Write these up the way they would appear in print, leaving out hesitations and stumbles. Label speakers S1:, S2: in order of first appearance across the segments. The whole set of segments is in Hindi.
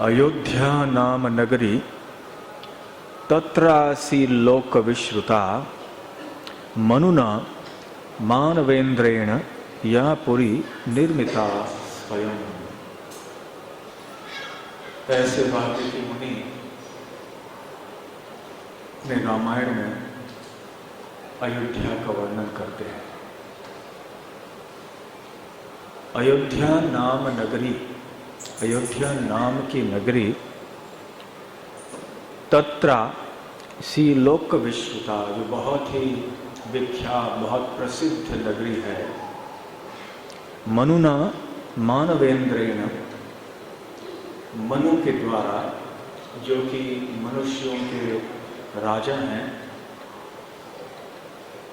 S1: अयोध्या नाम नगरी तत्रासी लोक विश्रुता मनुना मानवेंद्रेण या पुरी निर्मिता स्वयं। ऐसे वाल्मीकि मुनि ने रामायण में अयोध्या का वर्णन करते हैं। अयोध्या नाम नगरी, अयोध्या नाम की नगरी तत्रा सी लोक विश्रुता, जो बहुत ही विख्यात, बहुत प्रसिद्ध नगरी है। मनुना मानवेंद्रेण, मनु के द्वारा, जो कि मनुष्यों के राजा हैं।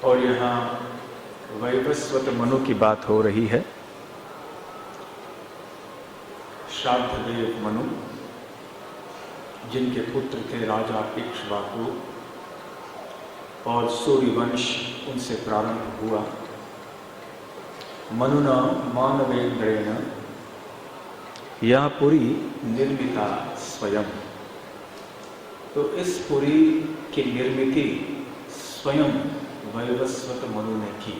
S1: और यहाँ वैवस्वत मनु की बात हो रही है। श्राद्धदेव मनु, जिनके पुत्र थे राजा इक्ष्वाकु, और सूर्यवंश उनसे प्रारंभ हुआ। मनुना मानवेंद्रेण या पुरी निर्मिता स्वयं। तो इस पुरी की निर्मिति स्वयं वैवस्वत मनु ने की।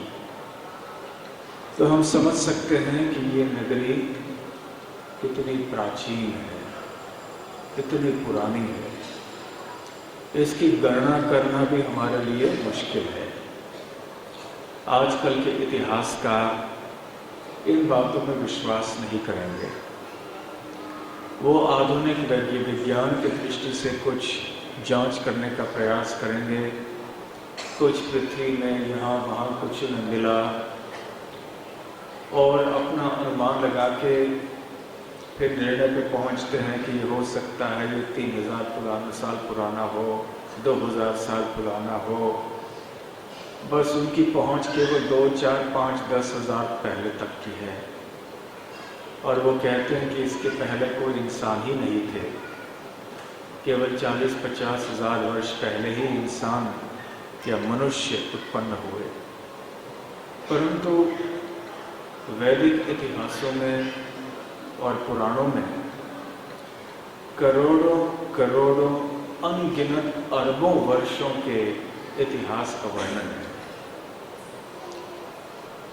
S1: तो हम समझ सकते हैं कि ये नगरी कितनी प्राचीन है, कितनी पुरानी है। इसकी गणना करना भी हमारे लिए मुश्किल है। आजकल के इतिहासकार इन बातों में विश्वास नहीं करेंगे। वो आधुनिक विज्ञान की दृष्टि से कुछ जांच करने का प्रयास करेंगे। कुछ पृथ्वी में यहाँ वहाँ कुछ न मिला, और अपना अनुमान लगा के फिर निर्णय पे पहुँचते हैं कि ये हो सकता है ये 3000 साल पुराना हो, 2000 साल पुराना हो। बस उनकी पहुँच केवल 2, 4, 5, 10 हज़ार पहले तक की है। और वो कहते हैं कि इसके पहले कोई इंसान ही नहीं थे। केवल 40-50 हज़ार वर्ष पहले ही इंसान या मनुष्य उत्पन्न हुए। परंतु वैदिक इतिहासों में और पुराणों में करोड़ों करोड़ों अनगिनत अरबों वर्षों के इतिहास का वर्णन है।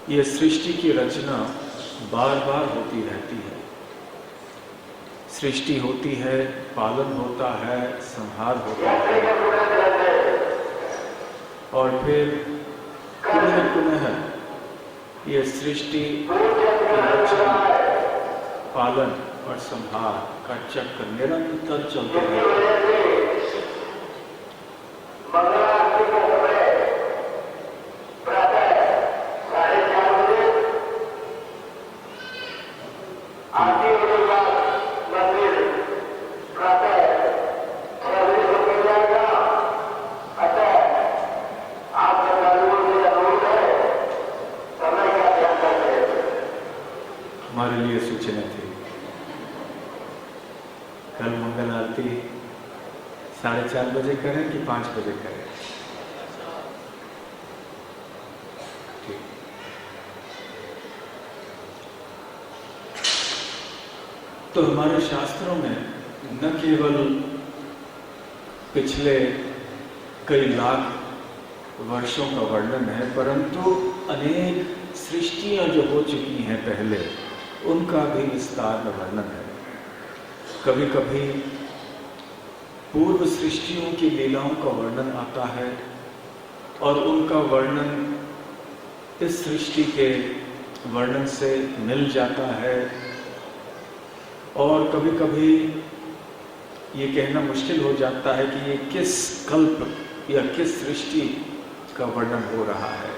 S1: यह सृष्टि की रचना बार बार होती रहती है। सृष्टि होती है, पालन होता है, संहार होता है, और फिर पुनः पुनः ये सृष्टि, रचना, पालन और संहार का चक्र निरंतर चलते रहता है। हमारे लिए सूचना थी। कल मंगल आरती 4:30 बजे करें कि 5 बजे करें? ठीक। तो हमारे शास्त्रों में न केवल पिछले कई लाख वर्षों का वर्णन है, परंतु अनेक सृष्टियां जो हो चुकी हैं पहले, उनका भी विस्तार में वर्णन है। कभी कभी पूर्व सृष्टियों की लीलाओं का वर्णन आता है, और उनका वर्णन इस सृष्टि के वर्णन से मिल जाता है। और कभी कभी ये कहना मुश्किल हो जाता है कि ये किस कल्प या किस सृष्टि का वर्णन हो रहा है।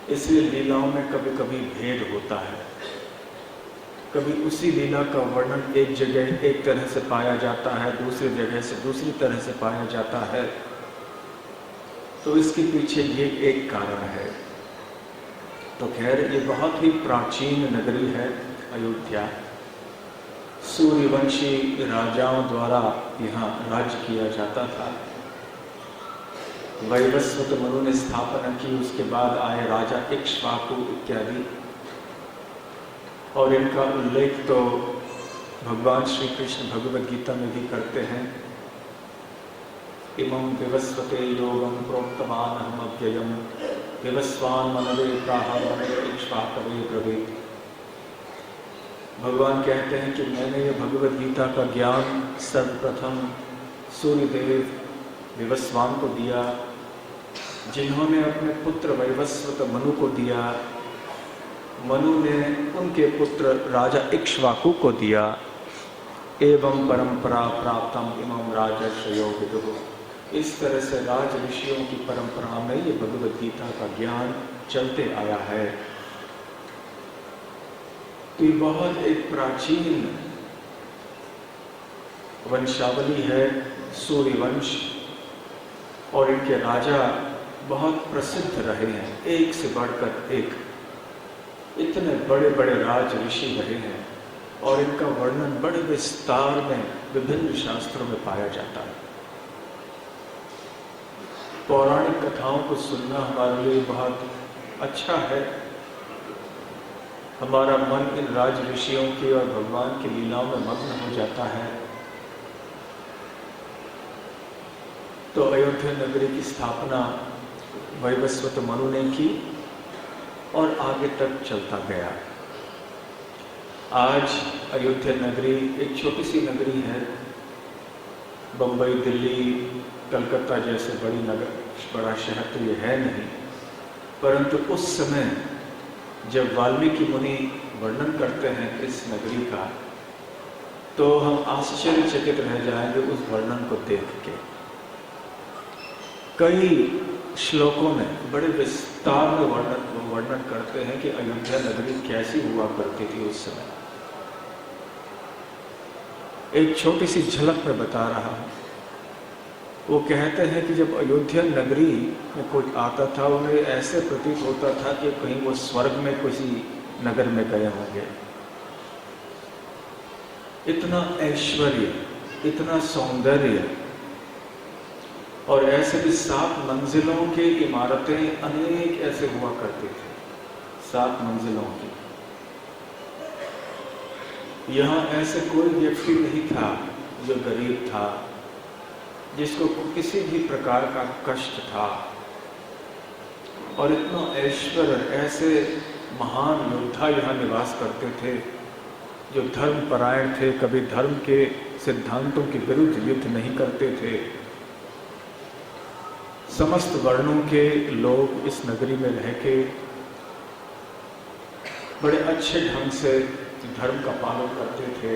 S1: इसलिए लीलाओं में कभी कभी भेद होता है। कभी उसी लीला का वर्णन एक जगह एक तरह से पाया जाता है, दूसरी जगह से दूसरी तरह से पाया जाता है। तो इसके पीछे ये एक कारण है। तो खैर, ये बहुत ही प्राचीन नगरी है अयोध्या। सूर्यवंशी राजाओं द्वारा यहाँ राज्य किया जाता था। वैवस्वत मनु ने स्थापना की, उसके बाद आए राजा इक्ष्वाकु इत्यादि। और इनका उल्लेख तो भगवान श्री कृष्ण भगवद गीता में भी करते हैं। इमं विवस्वते योगं प्रोक्तवान हम अव्ययम विवस्वान मनवे प्राह मनवे इक्ष्वाकवे ब्रवीत। भगवान कहते हैं कि मैंने ये भगवद गीता का ज्ञान सर्वप्रथम सूर्यदेव विवस्वान को दिया, जिन्होंने अपने पुत्र वैवस्वत मनु को दिया। मनु ने उनके पुत्र राजा इक्ष्वाकु को दिया। एवं परंपरा प्राप्तम इमं राजर्षयो विदुः। इस तरह से राज ऋषियों की परंपरा में ये भगवद गीता का ज्ञान चलते आया है। तो ये बहुत एक प्राचीन वंशावली है, सूर्यवंश, और इनके राजा बहुत प्रसिद्ध रहे हैं, एक से बढ़कर एक। इतने बड़े बड़े राज ऋषि रहे हैं और इनका वर्णन बड़े विस्तार में विभिन्न शास्त्रों में पाया जाता है। पौराणिक कथाओं को सुनना हमारे लिए बहुत अच्छा है। हमारा मन इन राज ऋषियों की और भगवान की लीलाओं में मग्न हो जाता है। तो अयोध्या नगरी की स्थापना वैवस्वत मनु ने की और आगे तक चलता गया। आज अयोध्या नगरी एक छोटी सी नगरी है। बम्बई, दिल्ली, कलकत्ता जैसे बड़ा शहर तो ये है नहीं, परंतु उस समय जब वाल्मीकि मुनि वर्णन करते हैं इस नगरी का, तो हम आश्चर्यचकित रह जाएंगे उस वर्णन को देख के। कई श्लोकों में बड़े विस्तार में वर्णन करते हैं कि अयोध्या नगरी कैसी हुआ करती थी उस समय। एक छोटी सी झलक में बता रहा हूं। वो कहते हैं कि जब अयोध्या नगरी में कोई आता था, उन्हें ऐसे प्रतीत होता था कि कहीं वो स्वर्ग में किसी नगर में गए होंगे। इतना ऐश्वर्य, इतना सौंदर्य, और ऐसे भी 7 मंजिलों की इमारतें अनेक ऐसे हुआ करती थी, 7 मंजिलों की। यहाँ ऐसे कोई व्यक्ति नहीं था जो गरीब था, जिसको किसी भी प्रकार का कष्ट था। और इतना ऐश्वर्य, ऐसे महान योद्धा यहाँ निवास करते थे जो धर्मपरायण थे, कभी धर्म के सिद्धांतों के विरुद्ध युद्ध नहीं करते थे। समस्त वर्णों के लोग इस नगरी में रह के बड़े अच्छे ढंग से धर्म का पालन करते थे।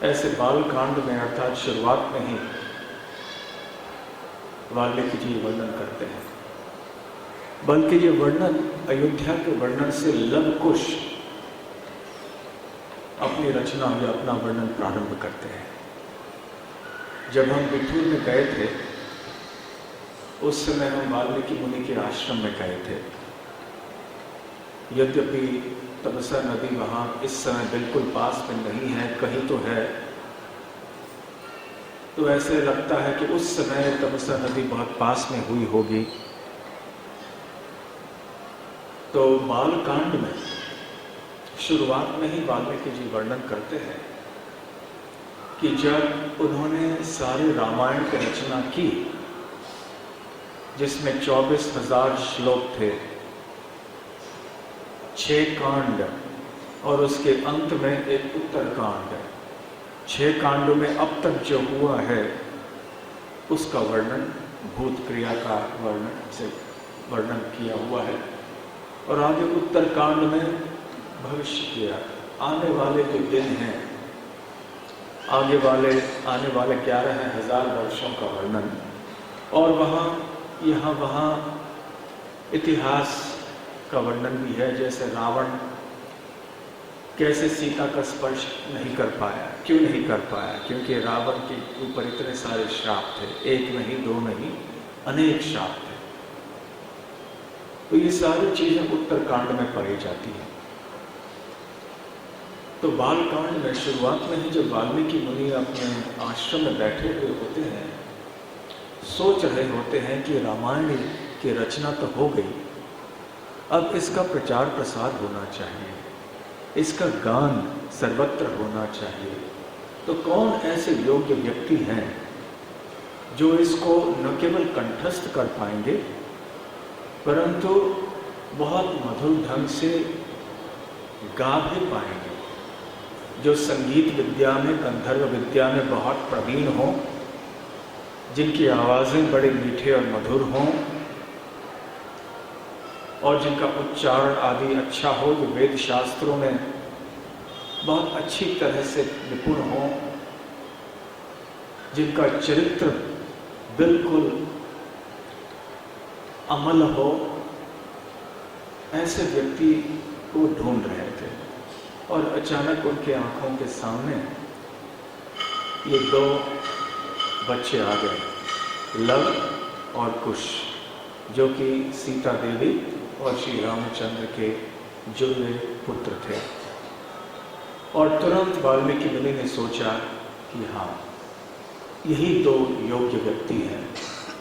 S1: ऐसे बालकांड में, अर्थात शुरुआत में ही वाल्मीकि जी वर्णन करते हैं। बल्कि ये वर्णन अयोध्या के वर्णन से लवकुश अपनी रचना या अपना वर्णन प्रारंभ करते हैं। जब हम बिठूर में गए थे, उस समय हम वाल्मीकि मुनि के आश्रम में गए थे। यद्यपि तपसा नदी वहाँ इस समय बिल्कुल पास में नहीं है, कहीं तो है, तो ऐसे लगता है कि उस समय तपसा नदी बहुत पास में हुई होगी। तो बालकांड में शुरुआत में ही वाल्मीकि जी वर्णन करते हैं कि जब उन्होंने सारे रामायण की रचना की, जिसमें 24,000 श्लोक थे, 6 कांड और उसके अंत में एक उत्तरकांड। 6 कांडों में अब तक जो हुआ है उसका वर्णन, भूत क्रिया का वर्णन किया हुआ है। और आगे उत्तरकांड में भविष्य किया, आने वाले जो दिन हैं, आने वाले 11,000 वर्षों का वर्णन। और वहाँ इतिहास का वर्णन भी है, जैसे रावण कैसे सीता का स्पर्श नहीं कर पाया। क्यों नहीं कर पाया? क्योंकि रावण के ऊपर इतने सारे श्राप थे, 1 नहीं 2 नहीं, अनेक श्राप थे। तो ये सारी चीजें उत्तरकांड में पढ़ी जाती हैं। तो बालकांड में शुरुआत में ही जब वाल्मीकि मुनि अपने आश्रम में बैठे हुए होते हैं, सोच रहे होते हैं कि रामायण की रचना तो हो गई, अब इसका प्रचार प्रसार होना चाहिए। इसका गान सर्वत्र होना चाहिए। तो कौन ऐसे योग्य व्यक्ति हैं जो इसको न केवल कंठस्थ कर पाएंगे परंतु बहुत मधुर ढंग से गा भी पाएंगे, जो संगीत विद्या में, गंधर्व विद्या में बहुत प्रवीण हों, जिनकी आवाज़ें बड़े मीठे और मधुर हों और जिनका उच्चारण आदि अच्छा हो, जो वेद शास्त्रों में बहुत अच्छी तरह से निपुण हो, जिनका चरित्र बिल्कुल अमल हो, ऐसे व्यक्ति को ढूंढ रहे थे। और अचानक उनके आंखों के सामने ये दो बच्चे आ गए, लव और कुश, जो कि सीता देवी और श्री रामचंद्र के जुड़वे पुत्र थे। और तुरंत वाल्मीकि मुनि ने सोचा कि हाँ, यही दो योग्य व्यक्ति हैं,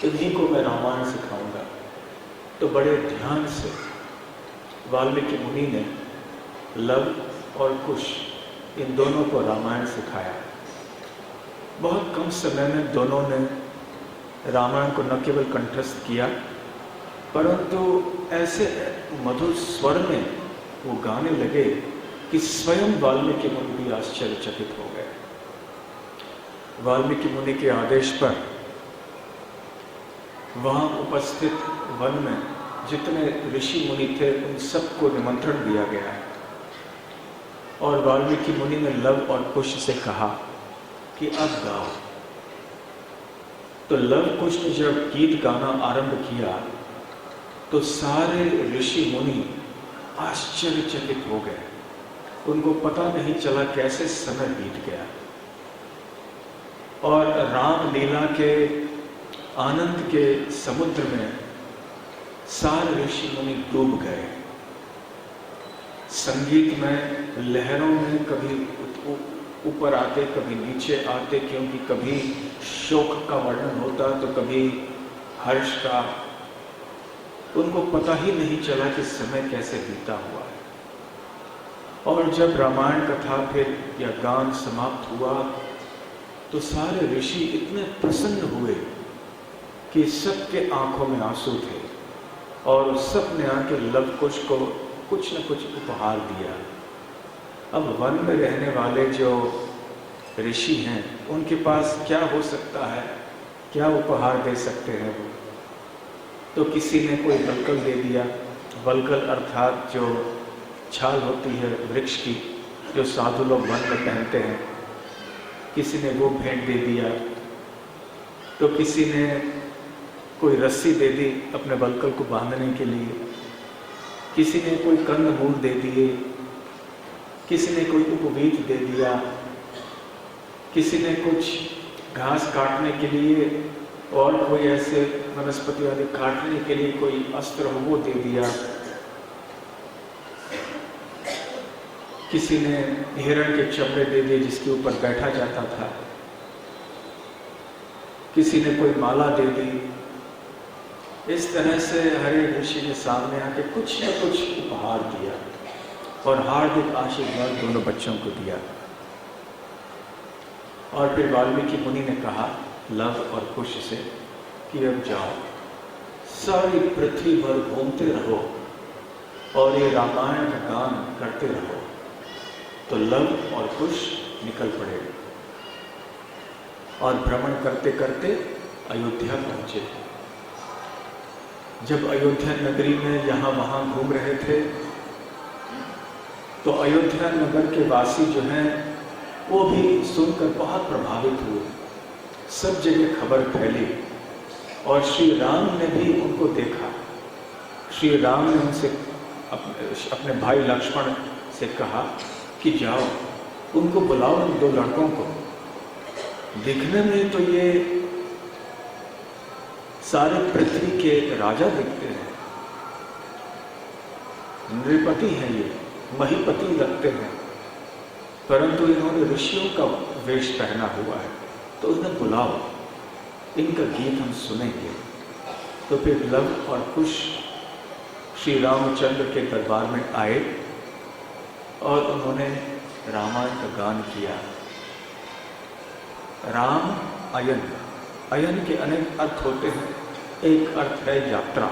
S1: इन्हीं को मैं रामायण सिखाऊंगा। तो बड़े ध्यान से वाल्मीकि मुनि ने लव और कुश इन दोनों को रामायण सिखाया। बहुत कम समय में दोनों ने रामायण को न केवल कंठस्थ किया परंतु ऐसे मधुर स्वर में वो गाने लगे कि स्वयं वाल्मीकि मुनि भी आश्चर्यचकित हो गए। वाल्मीकि मुनि के आदेश पर वहाँ उपस्थित वन में जितने ऋषि मुनि थे उन सबको निमंत्रण दिया गया और वाल्मीकि मुनि ने लव और कुश से कहा कि अब गाओ। तो लव कुश ने जब गीत गाना आरंभ किया तो सारे ऋषि मुनि आश्चर्यचकित हो गए। उनको पता नहीं चला कैसे समय बीत गया और राम लीला के आनंद के समुद्र में सारे ऋषि मुनि डूब गए। संगीत में लहरों में कभी ऊपर आते, कभी नीचे आते, क्योंकि कभी शोक का वर्णन होता तो कभी हर्ष का। उनको पता ही नहीं चला कि समय कैसे बीता हुआ है। और जब रामायण कथा फिर या गान समाप्त हुआ तो सारे ऋषि इतने प्रसन्न हुए कि सबके आंखों में आंसू थे और सब ने आके लव कुश को कुछ न कुछ उपहार दिया। अब वन में रहने वाले जो ऋषि हैं उनके पास क्या हो सकता है, क्या उपहार दे सकते हैं वो? तो किसी ने कोई वल्कल दे दिया। वल्कल अर्थात जो छाल होती है वृक्ष की, जो साधु लोग वन में पहनते हैं, किसी ने वो भेंट दे दिया। तो किसी ने कोई रस्सी दे दी अपने वल्कल को बांधने के लिए, किसी ने कोई कंद मूल दे दिए, किसी ने कोई उपवीत दे दिया, किसी ने कुछ घास काटने के लिए और कोई ऐसे वनस्पति आदि काटने के लिए कोई अस्त्र हो वो दे दिया। किसी ने हिरण के चमड़े दे दिए जिसके ऊपर बैठा जाता था, किसी ने कोई माला दे दी। इस तरह से हरे ऋषि ने सामने आके कुछ न कुछ उपहार दिया और हार्दिक आशीर्वाद दोनों बच्चों को दिया। और फिर वाल्मीकि मुनि ने कहा लव और कुश से कि अब जाओ, सारी पृथ्वी भर घूमते रहो और ये रामायण का गान करते रहो। तो लव और कुश निकल पड़े और भ्रमण करते करते अयोध्या पहुंचे। जब अयोध्या नगरी में यहाँ वहाँ घूम रहे थे तो अयोध्या नगर के वासी जो हैं वो भी सुनकर बहुत प्रभावित हुए। सब जगह खबर फैली और श्री राम ने भी उनको देखा। श्री राम ने उनसे अपने भाई लक्ष्मण से कहा कि जाओ उनको बुलाओ, उन दो लड़कों को। दिखने में तो ये सारे पृथ्वी के राजा दिखते हैं, नृपति हैं, ये महीपति लगते हैं, परंतु इन्होंने ऋषियों का वेश पहना हुआ है, तो इन्हें बुलाओ, इनका गीत हम सुनेंगे। तो फिर लव और कुश श्री रामचंद्र के दरबार में आए और उन्होंने रामायण का गान किया। राम अयन, अयन के अनेक अर्थ होते हैं। एक अर्थ है यात्रा,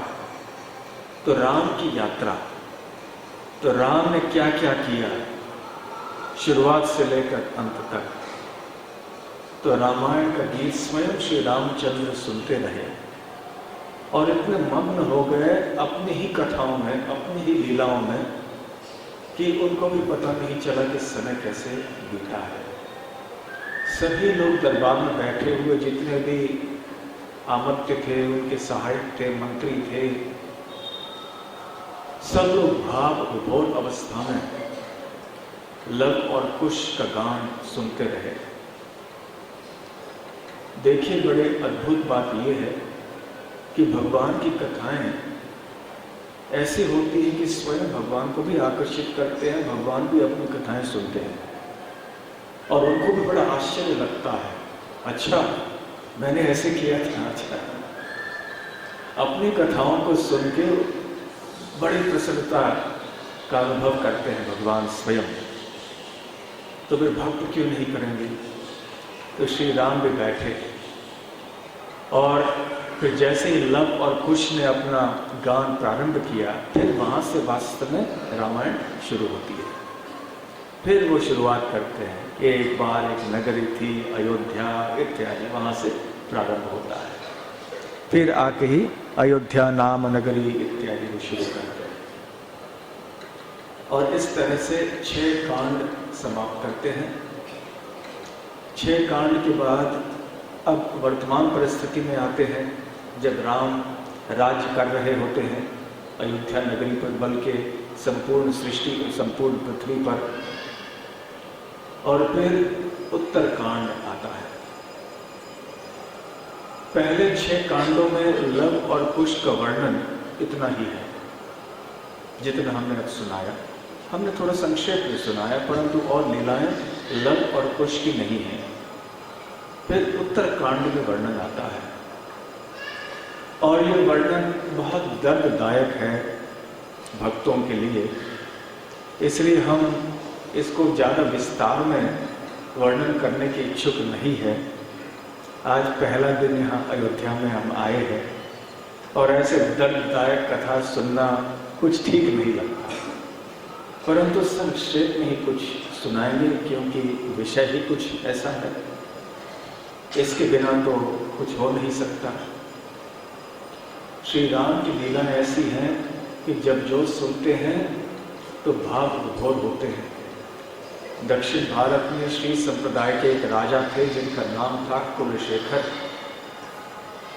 S1: तो राम की यात्रा। तो राम ने क्या क्या किया शुरुआत से लेकर अंत तक, तो रामायण का गीत स्वयं श्री रामचंद्र सुनते रहे और इतने मग्न हो गए अपनी ही कथाओं में, अपनी ही लीलाओं में, कि उनको भी पता नहीं चला कि समय कैसे बीता है। सभी लोग दरबार में बैठे हुए, जितने भी आमंत्रित थे, उनके सहायक थे, मंत्री थे, सब लोग भाव विभोर अवस्था में लव और कुश का गान सुनते रहे। देखिए, बड़े अद्भुत बात यह है कि भगवान की कथाएं ऐसी होती है कि स्वयं भगवान को भी आकर्षित करते हैं, भगवान भी अपनी कथाएं सुनते हैं और उनको भी बड़ा आश्चर्य लगता है, अच्छा मैंने ऐसे किया था। अच्छा, अपनी कथाओं को सुन के बड़ी प्रसन्नता का अनुभव करते हैं भगवान स्वयं। तो फिर भक्त क्यों नहीं करेंगे। तो श्री राम भी बैठे और फिर जैसे ही लव और कुश ने अपना गान प्रारंभ किया, फिर वहाँ से वास्तव में रामायण शुरू होती है। फिर वो शुरुआत करते हैं, एक बार एक नगरी थी अयोध्या इत्यादि, वहाँ से प्रारंभ होता है। फिर आके ही अयोध्या नाम नगरी इत्यादि को शुरू करते हैं और इस तरह से 6 कांड समाप्त करते हैं। 6 कांड के बाद अब वर्तमान परिस्थिति में आते हैं, जब राम राज्य कर रहे होते हैं अयोध्या नगरी पर, बल्कि संपूर्ण सृष्टि, संपूर्ण पृथ्वी पर। और फिर उत्तर कांड आता है। पहले 6 कांडों में लव और कुश का वर्णन इतना ही है जितना हमने अब सुनाया। हमने थोड़ा संक्षेप में सुनाया, परंतु और लीलाएं लव और कुश की नहीं है। फिर उत्तर कांड में वर्णन आता है और ये वर्णन बहुत दर्ददायक है भक्तों के लिए, इसलिए हम इसको ज़्यादा विस्तार में वर्णन करने के इच्छुक नहीं है। आज पहला दिन यहाँ अयोध्या में हम आए हैं और ऐसे दर्ददायक कथा सुनना कुछ ठीक नहीं लगता, परंतु संक्षेप में ही कुछ सुनाएंगे, क्योंकि विषय ही कुछ ऐसा है, इसके बिना तो कुछ हो नहीं सकता। श्री राम की लीला ऐसी है कि जब जो सुनते हैं तो भाव विभोर होते हैं। दक्षिण भारत में श्री संप्रदाय के एक राजा थे जिनका नाम था कुलशेखर।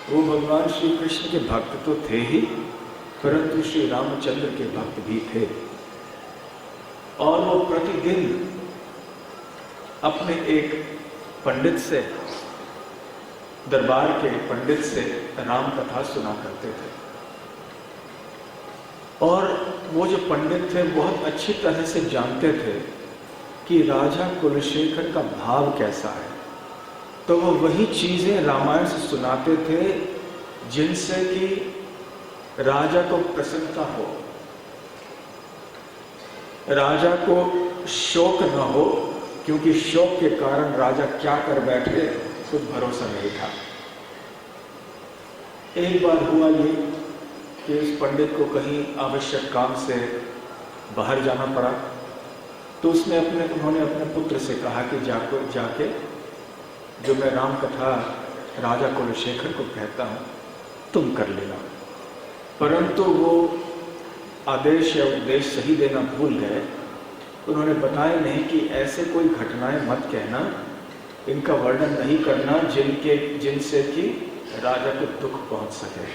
S1: वो भगवान श्री कृष्ण के भक्त तो थे ही, परंतु श्री रामचंद्र के भक्त भी थे और वो प्रतिदिन अपने एक पंडित से, दरबार के पंडित से राम कथा सुना करते थे। और वो जो पंडित थे बहुत अच्छी तरह से जानते थे कि राजा कुलशेखर का भाव कैसा है, तो वो वही चीजें रामायण से सुनाते थे जिनसे कि राजा को प्रसन्नता हो, राजा को शोक न हो, क्योंकि शोक के कारण राजा क्या कर बैठे कुछ भरोसा नहीं था। एक बार हुआ ये कि उस पंडित को कहीं आवश्यक काम से बाहर जाना पड़ा, तो उन्होंने अपने पुत्र से कहा कि जाके जो मैं राम कथा राजा कुलशेखर को कहता हूँ तुम कर लेना। परंतु वो आदेश या उपदेश सही देना भूल गए। उन्होंने बताया नहीं कि ऐसे कोई घटनाएं मत कहना, इनका वर्णन नहीं करना जिनसे कि राजा को दुख पहुंच सके।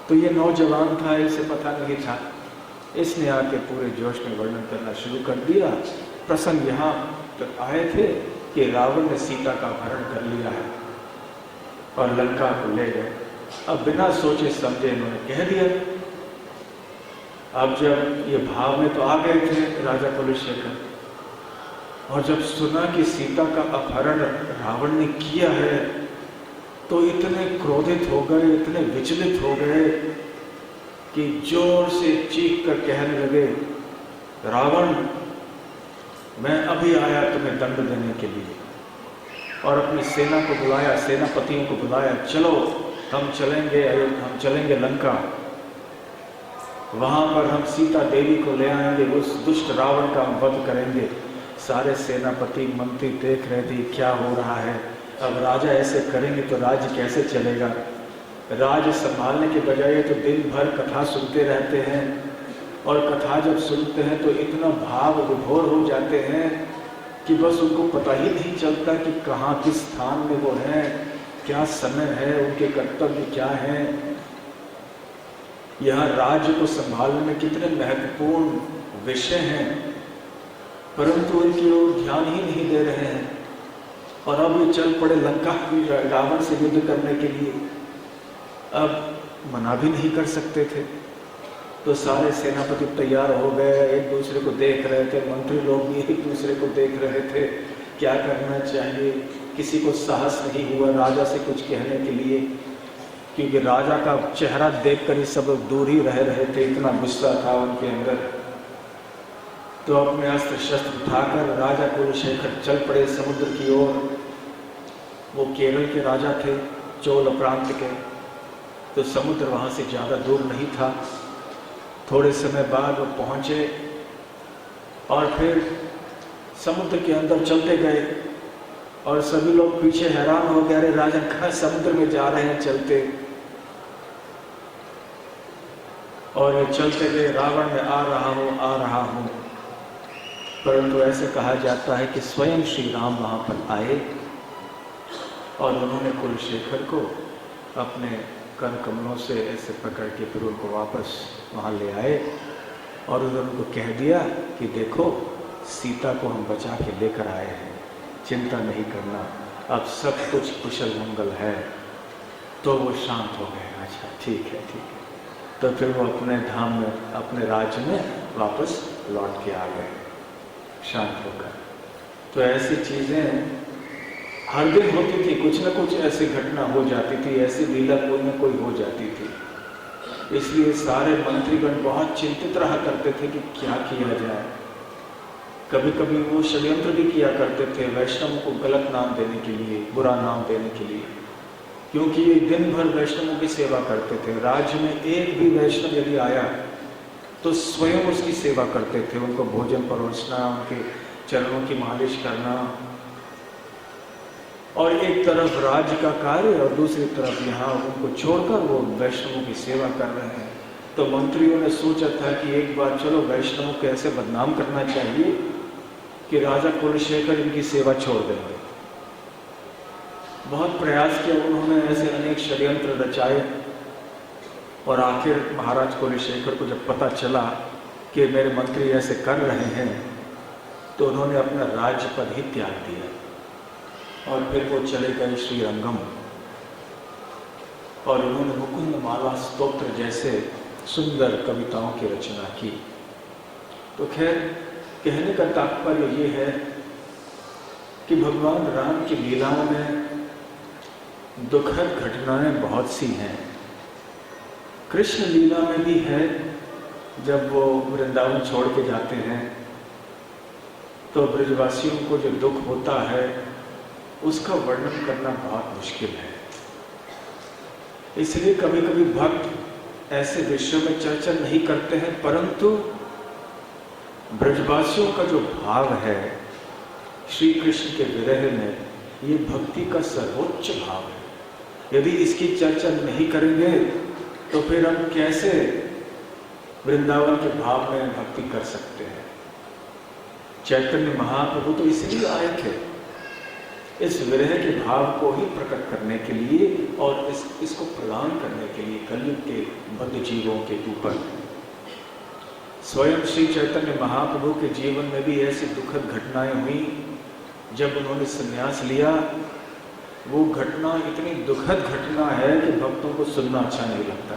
S1: तो ये नौजवान था, इसे पता नहीं था, इसने आके पूरे जोश में वर्णन करना शुरू कर दिया। प्रसंग यहाँ तक आए थे कि रावण ने सीता का अपहरण कर लिया है और लंका को ले गए। अब बिना सोचे समझे इन्होंने कह दिया। अब जब ये भाव में तो आ गए थे राजा कुलशेखर, और जब सुना कि सीता का अपहरण रावण ने किया है तो इतने क्रोधित हो गए, इतने विचलित हो गए कि जोर से चीख कर कहने लगे रावण, मैं अभी आया तुम्हें दंड देने के लिए, और अपनी सेना को बुलाया, सेनापतियों को बुलाया, चलो हम चलेंगे लंका, वहां पर हम सीता देवी को ले आएंगे, उस दुष्ट रावण का हम वध करेंगे। सारे सेनापति मंत्री देख रहे थे क्या हो रहा है, अब राजा ऐसे करेंगे तो राज्य कैसे चलेगा। राज्य संभालने के बजाय तो दिन भर कथा सुनते रहते हैं, और कथा जब सुनते हैं तो इतना भाव विभोर हो जाते हैं कि बस उनको पता ही नहीं चलता कि कहाँ किस स्थान में वो हैं, क्या समय है, उनके कर्तव्य क्या हैं। यहाँ राज्य को संभालने में कितने महत्वपूर्ण विषय हैं, परंतु इनकी ओर ध्यान ही नहीं दे रहे हैं। और अब ये चल पड़े लंका रावण से युद्ध करने के लिए। अब मना भी नहीं कर सकते थे, तो सारे सेनापति तैयार हो गए, एक दूसरे को देख रहे थे, मंत्री लोग भी एक दूसरे को देख रहे थे क्या करना चाहिए। किसी को साहस नहीं हुआ राजा से कुछ कहने के लिए, क्योंकि राजा का चेहरा देखकर ही सब दूर ही रह रहे थे, इतना गुस्सा था उनके अंदर। तो अपने अस्त्र शस्त्र उठाकर राजा कुलशेखर चल पड़े समुद्र की ओर। वो केरल के राजा थे, चोल प्रांत के, तो समुद्र वहाँ से ज़्यादा दूर नहीं था। थोड़े समय बाद वो पहुँचे और फिर समुद्र के अंदर चलते गए, और सभी लोग पीछे हैरान हो गए, अरे राजा कहाँ समुद्र में जा रहे हैं चलते। और ये चलते गए, रावण में आ रहा हूँ। परंतु ऐसे कहा जाता है कि स्वयं श्री राम वहाँ पर आए और उन्होंने कुलशेखर को अपने कर कमलों से ऐसे पकड़ के फिर उनको वापस वहाँ ले आए, और उन्होंने उनको कह दिया कि देखो सीता को हम बचा के लेकर आए हैं, चिंता नहीं करना, अब सब कुछ कुशल मंगल है। तो वो शांत हो गए, अच्छा ठीक है। तो फिर वो अपने धाम में, अपने राज्य में वापस लौट के आ गए शांत होकर। तो ऐसी चीज़ें हर दिन होती थी, कुछ न कुछ ऐसी घटना हो जाती थी, ऐसी लीला कोई न कोई हो जाती थी। इसलिए सारे मंत्रीगण बहुत चिंतित रहा करते थे कि क्या किया जाए। कभी कभी वो षड्यंत्र भी किया करते थे वैष्णवों को गलत नाम देने के लिए, बुरा नाम देने के लिए, क्योंकि ये दिन भर वैष्णवों की सेवा करते थे। राज्य में एक भी वैष्णव यदि आया तो स्वयं उसकी सेवा करते थे, उनको भोजन परोसना, उनके चरणों की मालिश करना, और एक तरफ राज्य का कार्य और दूसरी तरफ यहाँ उनको छोड़कर वो वैष्णवों की सेवा कर रहे हैं। तो मंत्रियों ने सोचा था कि एक बार चलो वैष्णवों को ऐसे बदनाम करना चाहिए कि राजा कुलशेखर इनकी सेवा छोड़ देंगे। बहुत प्रयास किया उन्होंने, ऐसे अनेक षड्यंत्र रचाए, और आखिर महाराज कुलशेखर को जब पता चला कि मेरे मंत्री ऐसे कर रहे हैं, तो उन्होंने अपना राज्य पद ही त्याग दिया और फिर वो चले गए श्रीरंगम, और उन्होंने मुकुंद माला स्तोत्र जैसे सुंदर कविताओं की रचना की। तो खैर कहने का तात्पर्य ये है कि भगवान राम की लीलाओं में दुखद घटनाएं बहुत सी हैं। कृष्ण लीला में भी है, जब वो वृंदावन छोड़ के जाते हैं तो ब्रजवासियों को जो दुख होता है उसका वर्णन करना बहुत मुश्किल है। इसलिए कभी कभी भक्त ऐसे विषयों में चर्चा नहीं करते हैं, परंतु ब्रजवासियों का जो भाव है श्री कृष्ण के विरह में, ये भक्ति का सर्वोच्च भाव है। यदि इसकी चर्चा नहीं करेंगे तो फिर हम कैसे वृंदावन के भाव में भक्ति कर सकते हैं। चैतन्य महाप्रभु तो इसलिए आए थे, इस विरह के भाव को ही प्रकट करने के लिए और इसको प्रदान करने के लिए कलयुग के बद्ध जीवों के ऊपर। स्वयं श्री चैतन्य महाप्रभु के जीवन में भी ऐसी दुखद घटनाएं हुई। जब उन्होंने संन्यास लिया, वो घटना इतनी दुखद घटना है कि भक्तों को सुनना अच्छा नहीं लगता।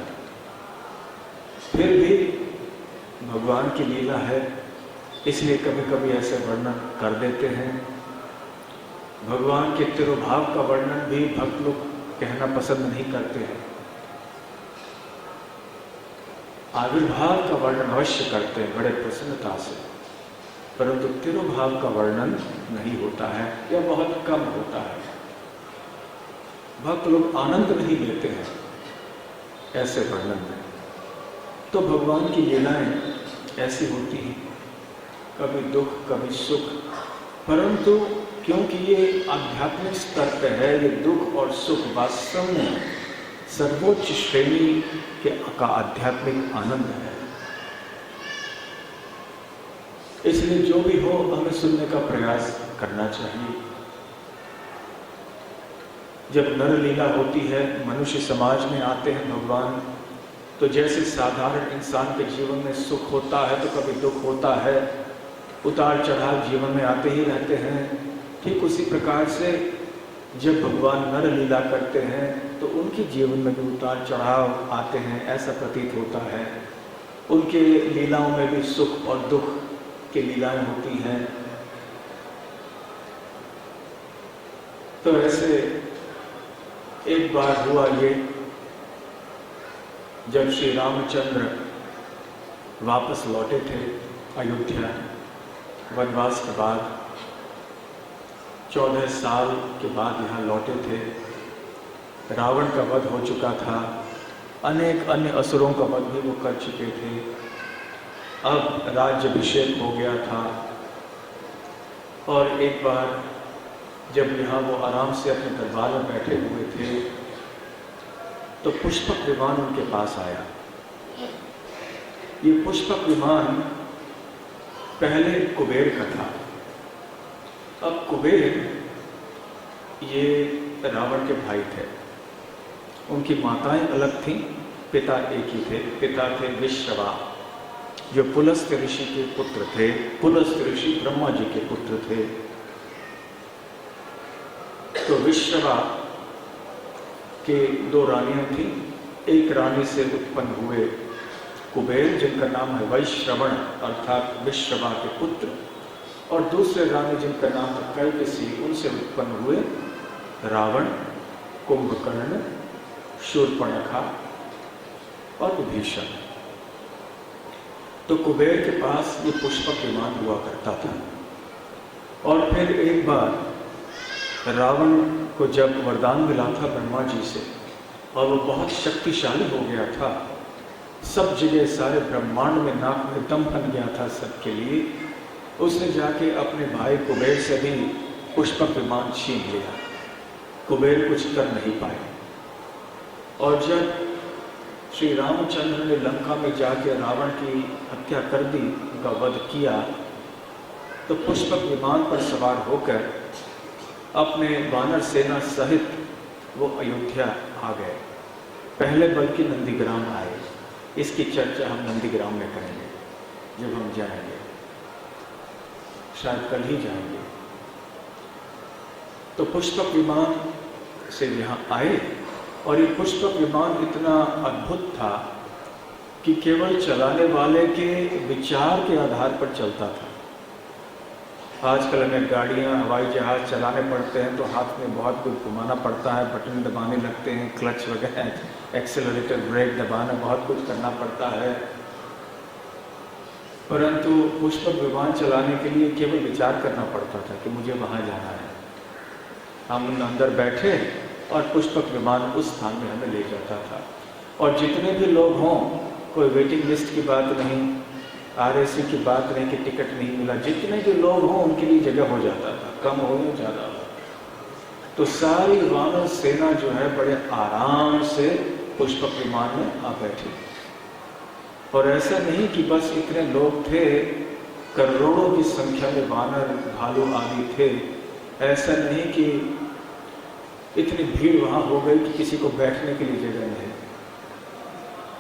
S1: फिर भी भगवान की लीला है, इसलिए कभी कभी ऐसे वर्णन कर देते हैं। भगवान के तिरुभाव का वर्णन भी भक्त लोग कहना पसंद नहीं करते हैं, आविर्भाव का वर्णन अवश्य करते हैं बड़े प्रसन्नता से। परंतु तिरुभाव का वर्णन नहीं होता है या बहुत कम होता है। भक्त लोग आनंद नहीं लेते हैं ऐसे वर्णन में। तो भगवान की लीलाएं ऐसी होती हैं, कभी दुख कभी सुख, परंतु क्योंकि ये आध्यात्मिक स्तर पर है, ये दुख और सुख वास्तव में सर्वोच्च श्रेणी का आध्यात्मिक आनंद है। इसलिए जो भी हो हमें सुनने का प्रयास करना चाहिए। जब नर लीला होती है, मनुष्य समाज में आते हैं भगवान, तो जैसे साधारण इंसान के जीवन में सुख होता है तो कभी दुख होता है, उतार चढ़ाव जीवन में आते ही रहते हैं, ठीक उसी प्रकार से जब भगवान नर लीला करते हैं तो उनके जीवन में भी उतार चढ़ाव आते हैं, ऐसा प्रतीत होता है। उनके लीलाओं में भी सुख और दुख की लीलाएं होती हैं। तो ऐसे एक बार हुआ ये, जब श्री रामचंद्र वापस लौटे थे अयोध्या वनवास के बाद, 14 साल के बाद यहाँ लौटे थे। रावण का वध हो चुका था, अनेक अन्य असुरों का वध भी वो कर चुके थे। अब राज्याभिषेक हो गया था और एक बार जब यहाँ वो आराम से अपने दरबार में बैठे हुए थे तो पुष्पक विमान उनके पास आया। ये पुष्पक विमान पहले कुबेर का था। अब कुबेर ये रावण के भाई थे, उनकी माताएं अलग थीं, पिता एक ही थे। पिता थे विश्रवा, जो पुलस्त्य ऋषि के पुत्र थे। पुलस्त्य ऋषि ब्रह्मा जी के पुत्र थे। तो विश्रवा के 2 रानियां थीं। एक रानी से उत्पन्न हुए कुबेर, जिनका नाम है वैश्रवण अर्थात विश्रवा के पुत्र, और दूसरे रानी जिनका नाम था कैकसी, उनसे उत्पन्न हुए रावण, कुंभकर्ण, शूर्पणखा और विभीषण। तो कुबेर के पास ये पुष्पक विमान हुआ करता था। और फिर एक बार रावण को जब वरदान मिला था ब्रह्मा जी से और वो बहुत शक्तिशाली हो गया था, सब जगह सारे ब्रह्मांड में नाक में दम बन गया था सबके लिए, उसने जाके अपने भाई कुबेर से भी पुष्पक विमान छीन लिया। कुबेर कुछ कर नहीं पाए। और जब श्री रामचंद्र ने लंका में जाके रावण की हत्या कर दी, उनका वध किया, तो पुष्पक विमान पर सवार होकर अपने वानर सेना सहित वो अयोध्या आ गए। पहले बल्कि नंदीग्राम आए। इसकी चर्चा हम नंदीग्राम में करेंगे जब हम जाएंगे, शायद कल ही जाएंगे। तो पुष्पक विमान से यहाँ आए और ये पुष्पक विमान इतना अद्भुत था कि केवल चलाने वाले के विचार के आधार पर चलता था। आजकल हमें गाड़ियाँ, हवाई जहाज चलाने पड़ते हैं तो हाथ में बहुत कुछ घुमाना पड़ता है, बटन दबाने लगते हैं, क्लच वगैरह, एक्सेलरेटर, ब्रेक दबाना, बहुत कुछ करना पड़ता है। परंतु पुष्पक विमान चलाने के लिए केवल विचार करना पड़ता था कि मुझे वहाँ जाना है। हम अंदर बैठे और पुष्पक विमान उस स्थान में हमें ले जाता था। और जितने भी लोग हों, कोई वेटिंग लिस्ट की बात नहीं, RAC की बात नहीं कि टिकट नहीं मिला, जितने भी लोग हों उनके लिए जगह हो जाता था, कम हो या ज़्यादा हो। तो सारी वानर सेना जो है बड़े आराम से पुष्पक विमान में आ बैठी। और ऐसा नहीं कि बस इतने लोग थे, करोड़ों की संख्या में वानर, भालू आदि थे। ऐसा नहीं कि इतनी भीड़ वहाँ हो गई कि किसी को बैठने के लिए जगह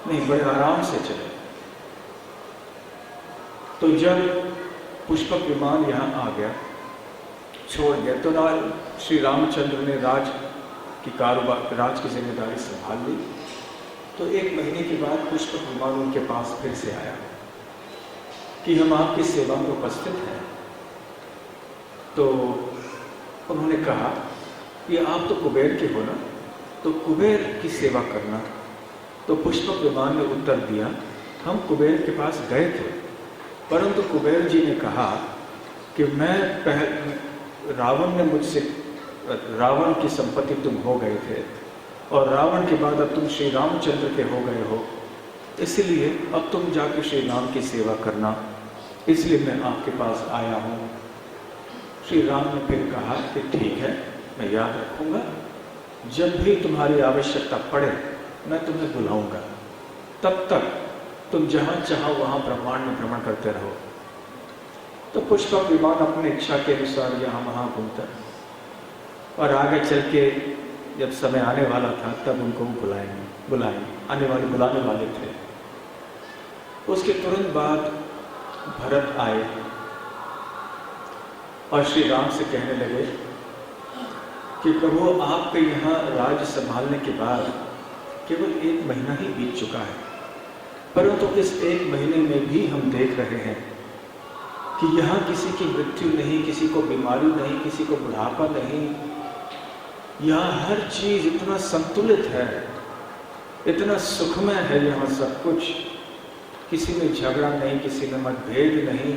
S1: नहीं, बड़े आराम से चले। तो जब पुष्पक विमान यहाँ आ गया, छोड़ गया, तो श्री रामचंद्र ने राज की जिम्मेदारी संभाल ली। तो 1 महीने के बाद पुष्पक विमान उनके पास फिर से आया कि हम आपकी सेवा में उपस्थित हैं। तो उन्होंने कहा कि आप तो कुबेर के हो ना, तो कुबेर की सेवा करना। तो पुष्पक विमान ने उत्तर दिया, हम कुबेर के पास गए थे, परंतु कुबेर जी ने कहा कि रावण ने मुझसे, रावण की संपत्ति तुम हो गए थे और रावण के बाद अब तुम श्री रामचंद्र के हो गए हो, इसलिए अब तुम जाके श्री राम की सेवा करना, इसलिए मैं आपके पास आया हूँ। श्री राम ने फिर कहा कि ठीक है, मैं याद रखूँगा, जब भी तुम्हारी आवश्यकता पड़े मैं तुम्हें बुलाऊँगा, तब तक तुम जहाँ चाहो वहाँ ब्रह्मांड में भ्रमण करते रहो। तो पुष्पक विमान अपनी इच्छा के अनुसार यहाँ वहाँ घूमता और आगे चल के जब समय आने वाला था तब उनको बुलाएंगे बुलाने वाले थे। उसके तुरंत बाद भरत आए और श्री राम से कहने लगे कि प्रभु, आपके यहाँ राज्य संभालने के बाद केवल 1 महीना ही बीत चुका है, परंतु इस 1 महीने में भी हम देख रहे हैं कि यहाँ किसी की मृत्यु नहीं, किसी को बीमारी नहीं, किसी को बुढ़ापा नहीं। यहाँ हर चीज इतना संतुलित है, इतना सुखमय है यहाँ सब कुछ, किसी में झगड़ा नहीं, किसी में मतभेद नहीं,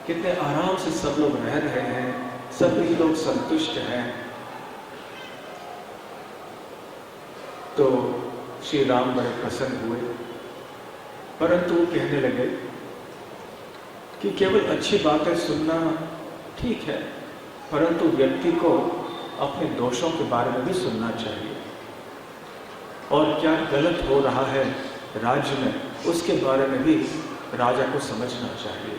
S1: कितने आराम से सब लोग रह रहे हैं, सभी लोग संतुष्ट हैं। तो श्री राम बड़े प्रसन्न हुए, परंतु कहने लगे कि केवल अच्छी बातें सुनना ठीक है, परंतु व्यक्ति को अपने दोषों के बारे में भी सुनना चाहिए और क्या गलत हो रहा है राज्य में उसके बारे में भी राजा को समझना चाहिए।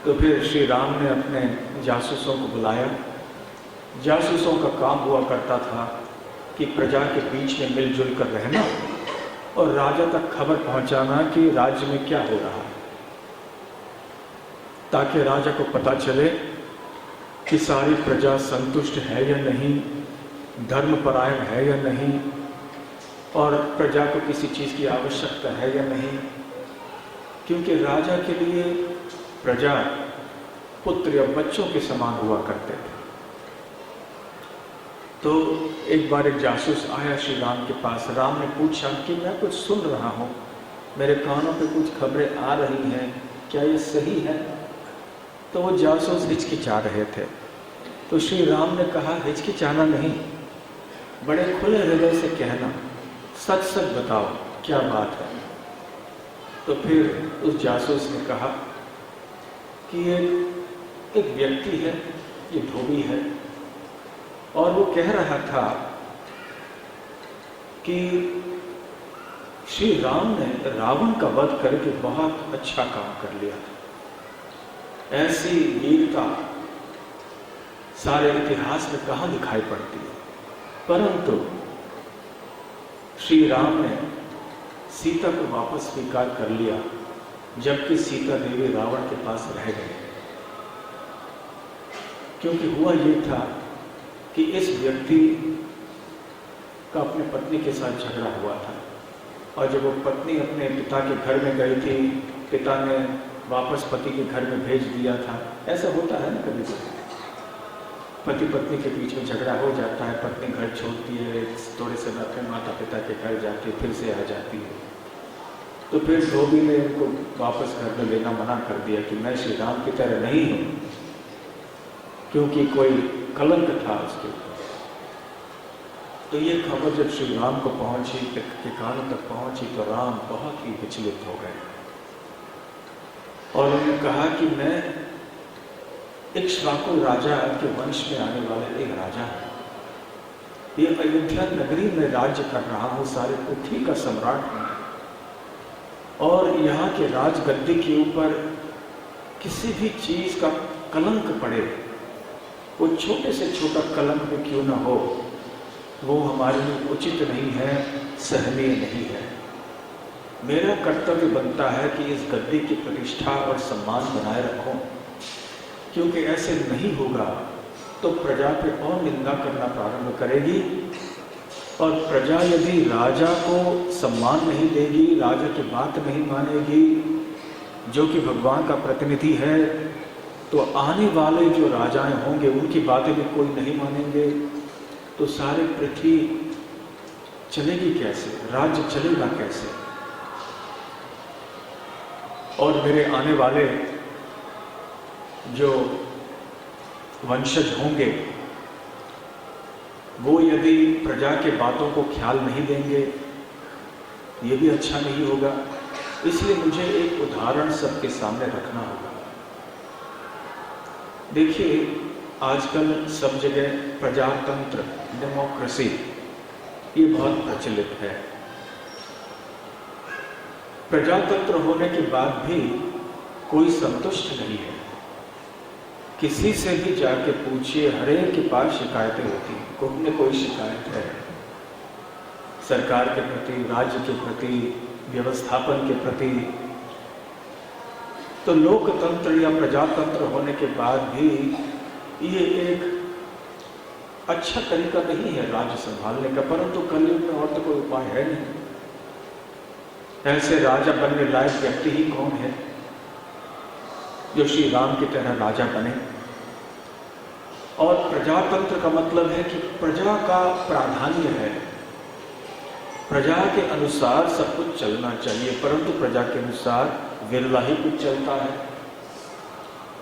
S1: तो फिर श्री राम ने अपने जासूसों को बुलाया। जासूसों का काम हुआ करता था कि प्रजा के बीच में मिलजुल कर रहना और राजा तक खबर पहुंचाना कि राज्य में क्या हो रहा है, ताकि राजा को पता चले कि सारी प्रजा संतुष्ट है या नहीं, धर्मपरायण है या नहीं, और प्रजा को किसी चीज़ की आवश्यकता है या नहीं। क्योंकि राजा के लिए प्रजा पुत्र या बच्चों के समान हुआ करते थे। तो एक बार एक जासूस आया श्री राम के पास। राम ने पूछा कि मैं कुछ सुन रहा हूँ, मेरे कानों पे कुछ खबरें आ रही हैं, क्या ये सही है? तो वो जासूस हिचकिचा रहे थे। तो श्री राम ने कहा, हिचकिचाना नहीं, बड़े खुले हृदय से कहना, सच सच बताओ क्या बात है। तो फिर उस जासूस ने कहा कि एक व्यक्ति है, ये धोबी है, और वो कह रहा था कि श्री राम ने रावण का वध करके बहुत अच्छा काम कर लिया। ऐसी वीरता सारे इतिहास में कहाँ दिखाई पड़ती है। परंतु श्री राम ने सीता को वापस स्वीकार कर लिया, जबकि सीता देवी रावण के पास रह गए। क्योंकि हुआ ये था कि इस व्यक्ति का अपने पत्नी के साथ झगड़ा हुआ था, और जब वो पत्नी अपने पिता के घर में गई थी, पिता ने वापस पति के घर में भेज दिया था। ऐसा होता है ना, कभी कभी पति पत्नी के बीच में झगड़ा हो जाता है, पत्नी घर छोड़ती है, थोड़े समय अपने माता पिता के घर जाती है, फिर से आ जाती है। तो फिर धोबी ने उनको वापस घर में लेना मना कर दिया कि मैं श्री राम की तरह नहीं हूँ, क्योंकि कोई कलंक था उसके ऊपर। तो ये खबर जब श्री राम को पहुंची, के कानों तक पहुंची, तो राम बहुत ही विचलित हो गए और उन्होंने कहा कि मैं इक्ष्वाकु राजा के वंश में आने वाले एक राजा हूँ। ये अयोध्या नगरी में राज्य कर रहा हूँ, सारे पृथ्वी का सम्राट हूँ, और यहाँ के राजगद्दी के ऊपर किसी भी चीज का कलंक पड़े, वो छोटे से छोटा कलंक भी क्यों ना हो, वो हमारे लिए उचित नहीं है, सहनीय नहीं है। मेरा कर्तव्य बनता है कि इस गद्दी की प्रतिष्ठा और सम्मान बनाए रखूं, क्योंकि ऐसे नहीं होगा तो प्रजा पे और निंदा करना प्रारंभ करेगी, और प्रजा यदि राजा को सम्मान नहीं देगी, राजा की बात नहीं मानेगी, जो कि भगवान का प्रतिनिधि है, तो आने वाले जो राजाएं होंगे उनकी बातें भी कोई नहीं मानेंगे, तो सारी पृथ्वी चलेगी कैसे, राज्य चलेगा कैसे। और मेरे आने वाले जो वंशज होंगे वो यदि प्रजा के बातों को ख्याल नहीं देंगे, ये भी अच्छा नहीं होगा। इसलिए मुझे एक उदाहरण सबके सामने रखना होगा। देखिए, आजकल सब जगह प्रजातंत्र, डेमोक्रेसी, ये बहुत प्रचलित है। प्रजातंत्र होने के बाद भी कोई संतुष्ट नहीं है। किसी से भी जाके पूछिए, हर एक के पास शिकायतें होती हैं। कोई न कोई शिकायत है सरकार के प्रति, राज्य के प्रति, व्यवस्थापन के प्रति। तो लोकतंत्र या प्रजातंत्र होने के बाद भी ये एक अच्छा तरीका नहीं है राज्य संभालने का। परंतु कलयुग में और तो कोई उपाय है नहीं। ऐसे राजा बनने लायक व्यक्ति ही कौन है जो श्री राम की तरह राजा बने। और प्रजातंत्र का मतलब है कि प्रजा का प्राधान्य है, प्रजा के अनुसार सब कुछ चलना चाहिए। परंतु प्रजा के अनुसार विरला ही कुछ चलता है।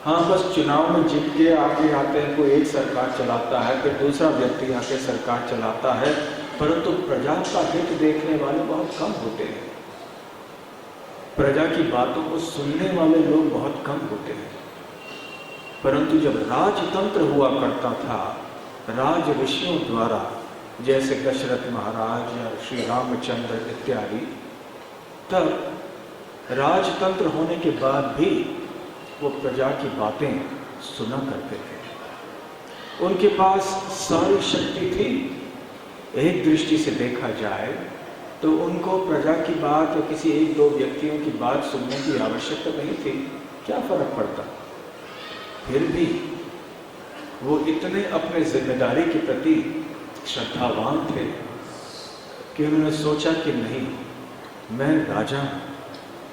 S1: हाँ, बस चुनाव में जीत के आगे आते हैं, कोई एक सरकार चलाता है, फिर दूसरा व्यक्ति आके सरकार चलाता है, परंतु प्रजा का हित देखने वाले बहुत कम होते हैं। प्रजा की बातों को सुनने वाले लोग बहुत कम होते हैं। परंतु जब राजतंत्र हुआ करता था राज ऋषियों द्वारा, जैसे दशरथ महाराज या श्री रामचंद्र इत्यादि, तब राजतंत्र होने के बाद भी वो प्रजा की बातें सुना करते थे। उनके पास सारी शक्ति थी। एक दृष्टि से देखा जाए तो उनको प्रजा की बात या किसी एक दो व्यक्तियों की बात सुनने की आवश्यकता नहीं थी। क्या फर्क पड़ता। फिर भी वो इतने अपने जिम्मेदारी के प्रति श्रद्धावान थे कि उन्होंने सोचा कि नहीं, मैं राजा हूं,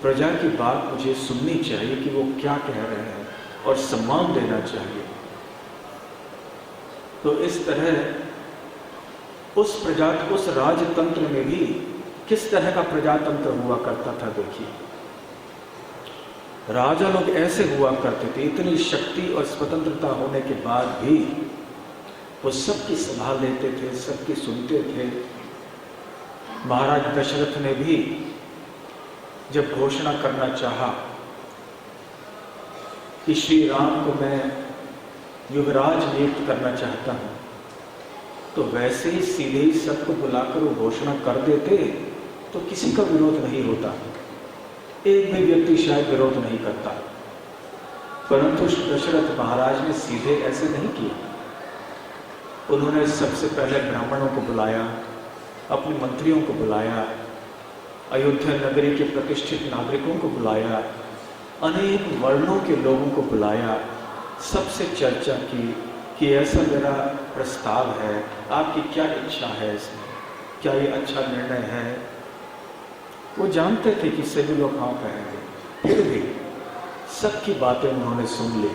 S1: प्रजा की बात मुझे सुननी चाहिए कि वो क्या कह रहे हैं और सम्मान देना चाहिए। तो इस तरह उस राजतंत्र में भी किस तरह का प्रजातंत्र हुआ करता था। देखिए, राजा लोग ऐसे हुआ करते थे, इतनी शक्ति और स्वतंत्रता होने के बाद भी वो सबकी सभा लेते थे, सबकी सुनते थे। महाराज दशरथ ने भी जब घोषणा करना चाहा कि श्री राम को मैं युवराज नियुक्त करना चाहता हूं, तो वैसे ही सीधे ही सबको बुलाकर वो घोषणा कर देते तो किसी का विरोध नहीं होता, एक भी व्यक्ति शायद विरोध नहीं करता। परंतु दशरथ महाराज ने सीधे ऐसे नहीं किया। उन्होंने सबसे पहले ब्राह्मणों को बुलाया, अपने मंत्रियों को बुलाया, अयोध्या नगरी के प्रतिष्ठित नागरिकों को बुलाया, अनेक वर्णों के लोगों को बुलाया, सबसे चर्चा की कि ऐसा मेरा प्रस्ताव है, आपकी क्या इच्छा है इसमें, क्या ये अच्छा निर्णय है। वो जानते थे कि सभी लोग हाँ कहेंगे, फिर भी सबकी बातें उन्होंने सुन ली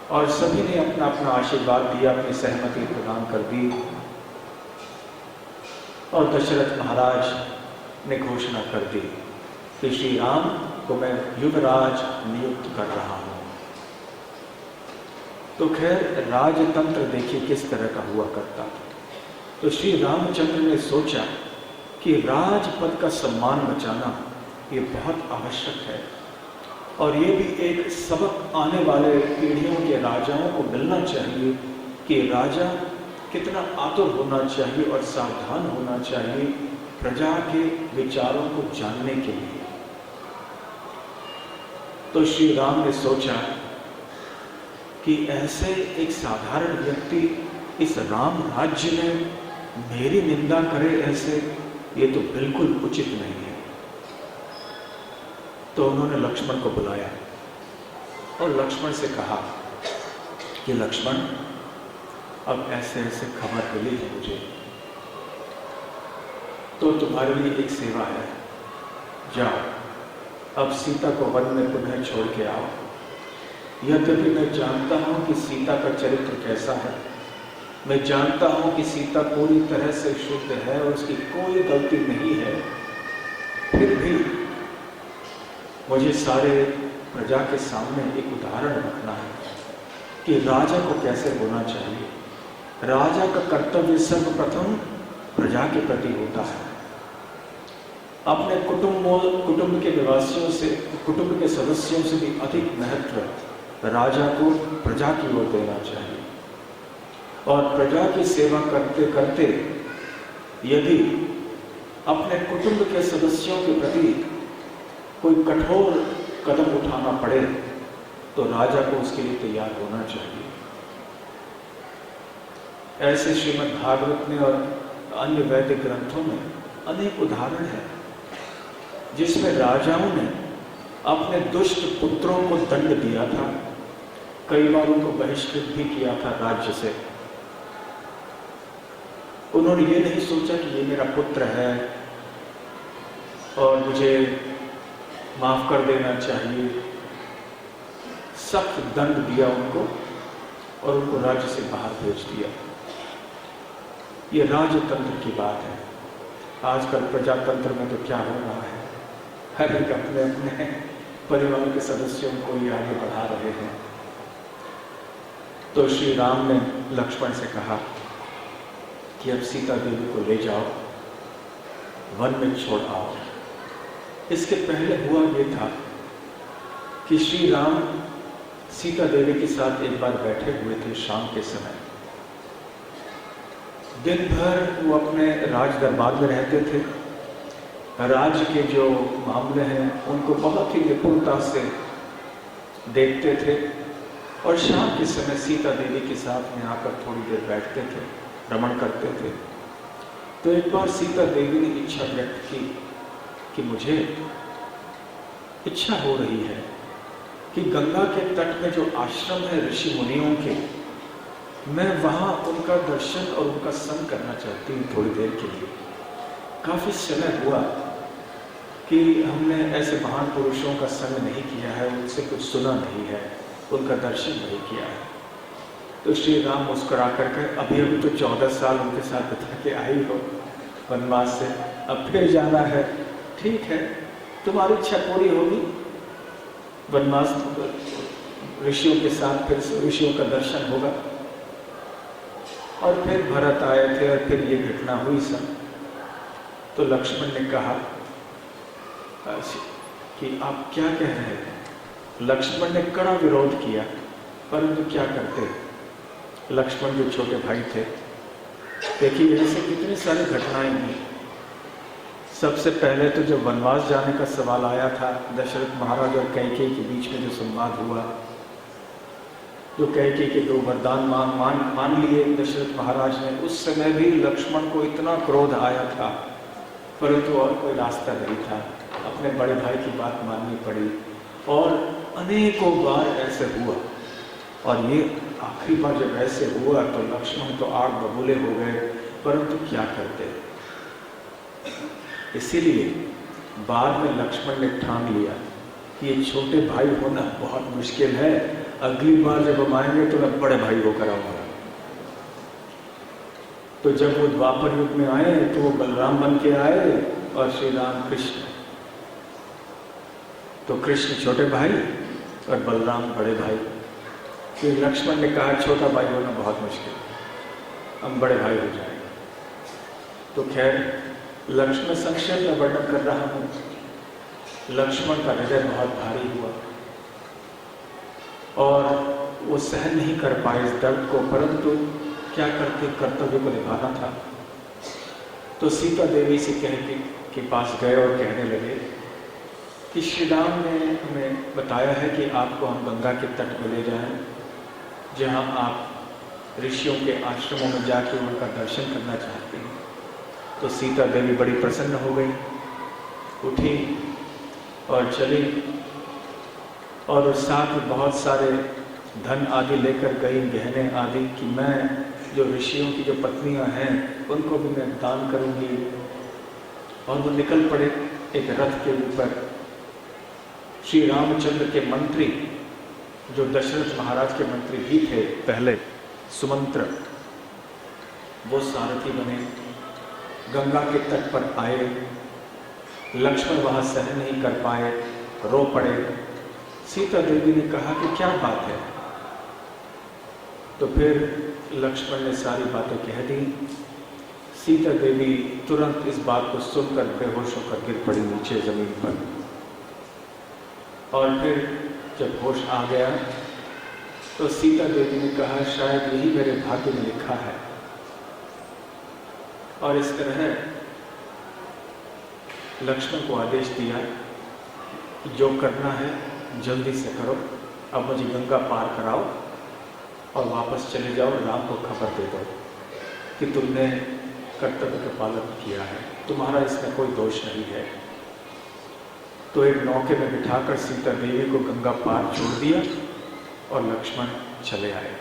S1: और सभी ने अपना अपना आशीर्वाद दिया, अपनी सहमति प्रदान कर दी। और दशरथ महाराज ने घोषणा कर दी कि श्री राम को मैं युवराज नियुक्त कर रहा हूं। तो खैर, राजतंत्र देखिए किस तरह का हुआ करता था। तो श्री रामचंद्र ने सोचा कि राजपद का सम्मान बचाना ये बहुत आवश्यक है और ये भी एक सबक आने वाले पीढ़ियों के राजाओं को मिलना चाहिए कि राजा कितना आतुर होना चाहिए और सावधान होना चाहिए प्रजा के विचारों को जानने के लिए। तो श्री राम ने सोचा कि ऐसे एक साधारण व्यक्ति इस राम राज्य में मेरी निंदा करे, ऐसे ये तो बिल्कुल उचित नहीं है। तो उन्होंने लक्ष्मण को बुलाया और लक्ष्मण से कहा कि लक्ष्मण, अब ऐसे ऐसे खबर मिली है मुझे, तो तुम्हारे लिए एक सेवा है, जाओ अब सीता को वन में पुनः छोड़ के आओ। यद्यपि मैं जानता हूं कि सीता का चरित्र कैसा है, मैं जानता हूं कि सीता पूरी तरह से शुद्ध है और उसकी कोई गलती नहीं है, फिर भी मुझे सारे प्रजा के सामने एक उदाहरण रखना है कि राजा को कैसे होना चाहिए। राजा का कर्तव्य सर्वप्रथम प्रजा के प्रति होता है। अपने कुटुंब के निवासियों से, कुटुंब के सदस्यों से भी अधिक महत्व राजा को प्रजा की ओर देना चाहिए। और प्रजा की सेवा करते करते यदि अपने कुटुंब के सदस्यों के प्रति कोई कठोर कदम उठाना पड़े तो राजा को उसके लिए तैयार होना चाहिए। ऐसे श्रीमद् भागवत में और अन्य वैदिक ग्रंथों में अनेक उदाहरण हैं जिसमें राजाओं ने अपने दुष्ट पुत्रों को दंड दिया था, कई बार उनको बहिष्कृत भी किया था राज्य से। उन्होंने ये नहीं सोचा कि ये मेरा पुत्र है और मुझे माफ कर देना चाहिए। सख्त दंड दिया उनको और उनको राज्य से बाहर भेज दिया। ये राजतंत्र की बात है। आजकल प्रजातंत्र में तो क्या हो रहा है, हर एक अपने अपने परिवार के सदस्यों को ही आगे बढ़ा रहे हैं। तो श्री राम ने लक्ष्मण से कहा कि अब सीता देवी को ले जाओ, वन में छोड़ आओ। इसके पहले हुआ ये था कि श्री राम सीता देवी के साथ एक बार बैठे हुए थे शाम के समय। दिन भर वो अपने राज दरबार में रहते थे। राज्य के जो मामले हैं उनको बहुत ही निपुणता से देखते थे और शाम के समय सीता देवी के साथ में आकर थोड़ी देर बैठते थे, भ्रमण करते थे। तो एक बार सीता देवी ने इच्छा व्यक्त की कि मुझे इच्छा हो रही है कि गंगा के तट में जो आश्रम है ऋषि मुनियों के, मैं वहाँ उनका दर्शन और उनका संग करना चाहती हूँ थोड़ी देर के लिए। काफ़ी समय हुआ कि हमने ऐसे महान पुरुषों का संग नहीं किया है, उनसे कुछ सुना नहीं है, उनका दर्शन नहीं किया है। तो श्री राम मुस्कुरा करके, अभी अभी तो 14 साल उनके साथ बिता के आई हो वनवास से, अब फिर जाना है, ठीक है, तुम्हारी इच्छा पूरी होगी। वनवास ऋषियों के साथ फिर ऋषियों का दर्शन होगा। और फिर भरत आए थे और फिर ये घटना हुई सब। तो लक्ष्मण ने कहा कि आप क्या कह रहे हैं। लक्ष्मण ने कड़ा विरोध किया, परंतु क्या करते, लक्ष्मण जो छोटे भाई थे। देखिए ऐसे कितनी सारी घटनाएं हुई। सबसे पहले तो जब वनवास जाने का सवाल आया था, दशरथ महाराज और कैकेयी के बीच में जो संवाद हुआ, जो कैकेयी के 2 वरदान मान लिए दशरथ महाराज ने, उस समय भी लक्ष्मण को इतना क्रोध आया था, परंतु और कोई रास्ता नहीं था, अपने बड़े भाई की बात माननी पड़ी। और अनेकों बार ऐसे हुआ और ये आखिरी बार जब ऐसे हुआ तो लक्ष्मण तो आग बबूले हो गए, परंतु क्या करते। इसीलिए बाद में लक्ष्मण ने ठान लिया कि ये छोटे भाई होना बहुत मुश्किल है, अगली बार जब हम आएंगे तो मैं बड़े भाई होकर आऊंगा। तो जब वो द्वापर युग में आए तो वो बलराम बन के आए और श्री राम कृष्ण। तो कृष्ण छोटे भाई और बलराम बड़े भाई। फिर लक्ष्मण ने कहा छोटा भाई होना बहुत मुश्किल, हम बड़े भाई हो जाएंगे। तो खैर लक्ष्मण संक्षेप में वर्णन कर रहा हूँ। लक्ष्मण का हृदय बहुत भारी हुआ और वो सहन नहीं कर पाए इस दर्द को, परंतु क्या करते, कर्तव्य को निभाना था। तो सीता देवी से के पास गए और कहने लगे कि श्री राम ने हमें बताया है कि आपको हम गंगा के तट पर ले जाएं, जहां आप ऋषियों के आश्रमों में जाकर उनका दर्शन करना चाहते हैं। तो सीता देवी बड़ी प्रसन्न हो गई, उठी और चली और साथ में बहुत सारे धन आदि लेकर गई, गहने आदि, कि मैं जो ऋषियों की जो पत्नियां हैं उनको भी मैं दान करूंगी। और वो निकल पड़े एक रथ के ऊपर। श्री रामचंद्र के मंत्री, जो दशरथ महाराज के मंत्री भी थे पहले, सुमंत्र, वो सारथी बने, गंगा के तट पर आए। लक्ष्मण वहां सहन नहीं कर पाए, रो पड़े। सीता देवी ने कहा कि क्या बात है। तो फिर लक्ष्मण ने सारी बातें कह दी। सीता देवी तुरंत इस बात को सुनकर बेहोश होकर गिर पड़ी नीचे जमीन पर। और फिर जब होश आ गया तो सीता देवी ने कहा, शायद यही मेरे भाग्य में लिखा है। और इस तरह लक्ष्मण को आदेश दिया कि जो करना है जल्दी से करो, अब मुझे गंगा पार कराओ और वापस चले जाओ। राम को खबर दे दो कि तुमने कर्तव्य का पालन किया है, तुम्हारा इसमें कोई दोष नहीं है। तो एक नौके में बिठाकर सीता देवी को गंगा पार छोड़ दिया और लक्ष्मण चले आए।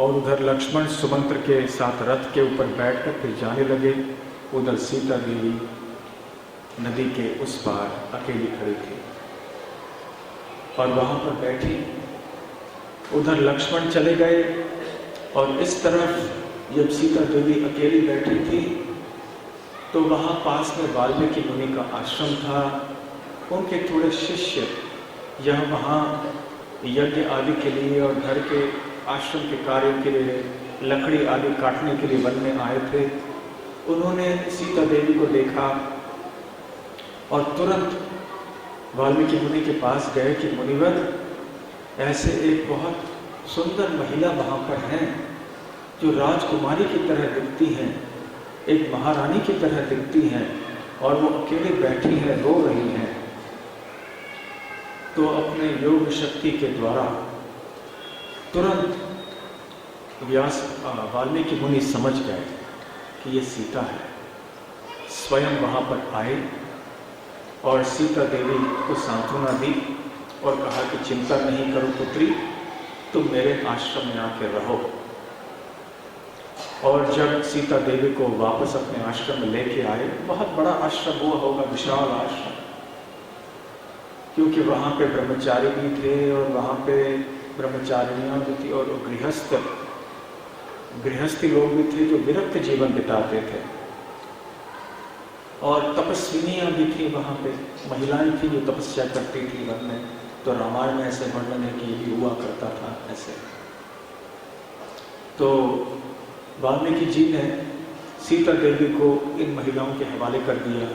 S1: और उधर लक्ष्मण सुमंत्र के साथ रथ के ऊपर बैठकर फिर जाने लगे। उधर सीता देवी नदी के उस पार अकेली खड़ी थी और वहां पर बैठी। उधर लक्ष्मण चले गए और इस तरफ जब सीता देवी अकेली बैठी थी तो वहां पास में वाल्मीकि मुनि का आश्रम था। उनके थोड़े शिष्य यह वहाँ यज्ञ आदि के लिए और घर के आश्रम के कार्य के लिए लकड़ी आदि काटने के लिए वन में आए थे। उन्होंने सीता देवी को देखा और तुरंत वाल्मीकि मुनि के पास गए कि मुनिवर, ऐसे एक बहुत सुंदर महिला वहाँ पर हैं जो राजकुमारी की तरह दिखती हैं, एक महारानी की तरह दिखती हैं और वो अकेले बैठी हैं, रो रही हैं। तो अपने योग शक्ति के द्वारा तुरंत वाल्मीकि मुनि समझ गए कि ये सीता है। स्वयं वहाँ पर आए और सीता देवी को सांत्वना दी और कहा कि चिंता नहीं करो पुत्री, तुम मेरे आश्रम में आकर रहो। और जब सीता देवी को वापस अपने आश्रम में लेके आए, बहुत बड़ा आश्रम हुआ होगा, विशाल आश्रम, क्योंकि वहाँ पे ब्रह्मचारी भी थे और वहाँ पे ब्रह्मचारिणियाँ भी थी और गृहस्थी लोग भी थे जो विरक्त जीवन बिताते थे। और तपस्विनियाँ भी थी वहाँ पे, महिलाएं थी जो तपस्या करती थी वन में। तो रामायण में ऐसे वर्णन है कि ये भी हुआ करता था ऐसे। तो वाल्मीकि जी ने सीता देवी को इन महिलाओं के हवाले कर दिया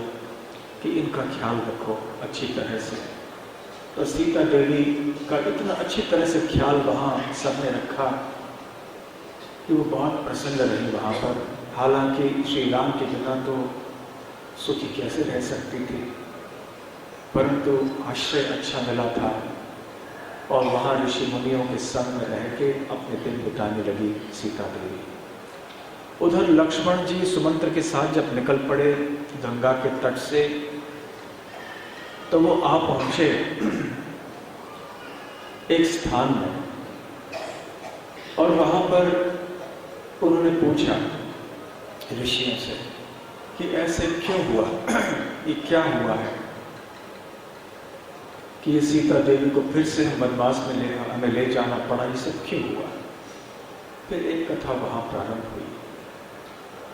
S1: कि इनका ख्याल रखो अच्छी तरह से। तो सीता देवी का इतना अच्छी तरह से ख्याल वहाँ सबने रखा कि वो बहुत प्रसन्न रही वहाँ पर। हालांकि श्री राम के बिना तो सुखी कैसे रह सकती थी, परंतु आश्रय अच्छा मिला था और वहाँ ऋषि मुनियों के संग में रह के अपने दिन बिताने लगी सीता देवी। उधर लक्ष्मण जी सुमंत्र के साथ जब निकल पड़े गंगा के तट से, तो वो आ पहुंचे एक स्थान में और वहां पर उन्होंने पूछा ऋषियों से कि ऐसे क्यों हुआ, ये क्या हुआ है कि ये सीता देवी को फिर से वनवास में हमें ले जाना पड़ा, ये सब क्यों हुआ। फिर एक कथा वहां प्रारंभ हुई।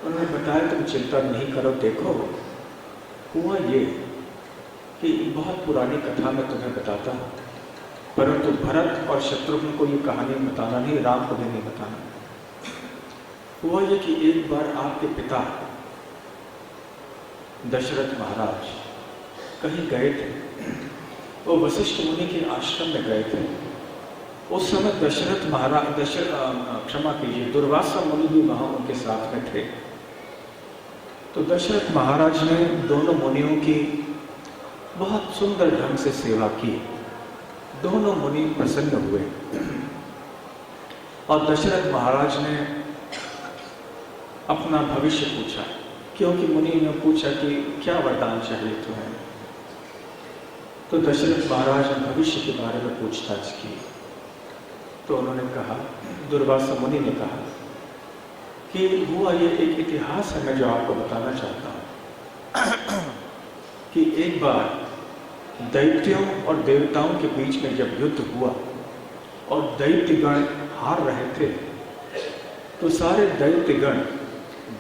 S1: उन्होंने बताया तुम चिंता नहीं करो, देखो हुआ ये कि बहुत पुरानी कथा मैं तुम्हें बताता हूँ, परंतु भरत और शत्रुघ्न को ये कहानी बताना नहीं, राम को भी नहीं बताना। हुआ ये कि एक बार आपके पिता दशरथ महाराज कहीं गए थे, वो वशिष्ठ मुनि के आश्रम में गए थे। उस समय दशरथ महाराज क्षमा कीजिए दुर्वासा मुनि भी वहाँ उनके साथ में थे। तो दशरथ महाराज ने दोनों मुनियों की बहुत सुंदर ढंग से सेवा की। दोनों मुनि प्रसन्न हुए और दशरथ महाराज ने अपना भविष्य पूछा, क्योंकि मुनि ने पूछा कि क्या वरदान चाहिए तुम्हें। तो दशरथ महाराज ने भविष्य के बारे में पूछताछ की। तो उन्होंने कहा, दुर्वासा मुनि ने कहा कि हुआ ये एक इतिहास है मैं जो आपको बताना चाहता हूँ कि एक बार दैत्यों और देवताओं के बीच में जब युद्ध हुआ और दैत्यगण हार रहे थे, तो सारे दैत्यगण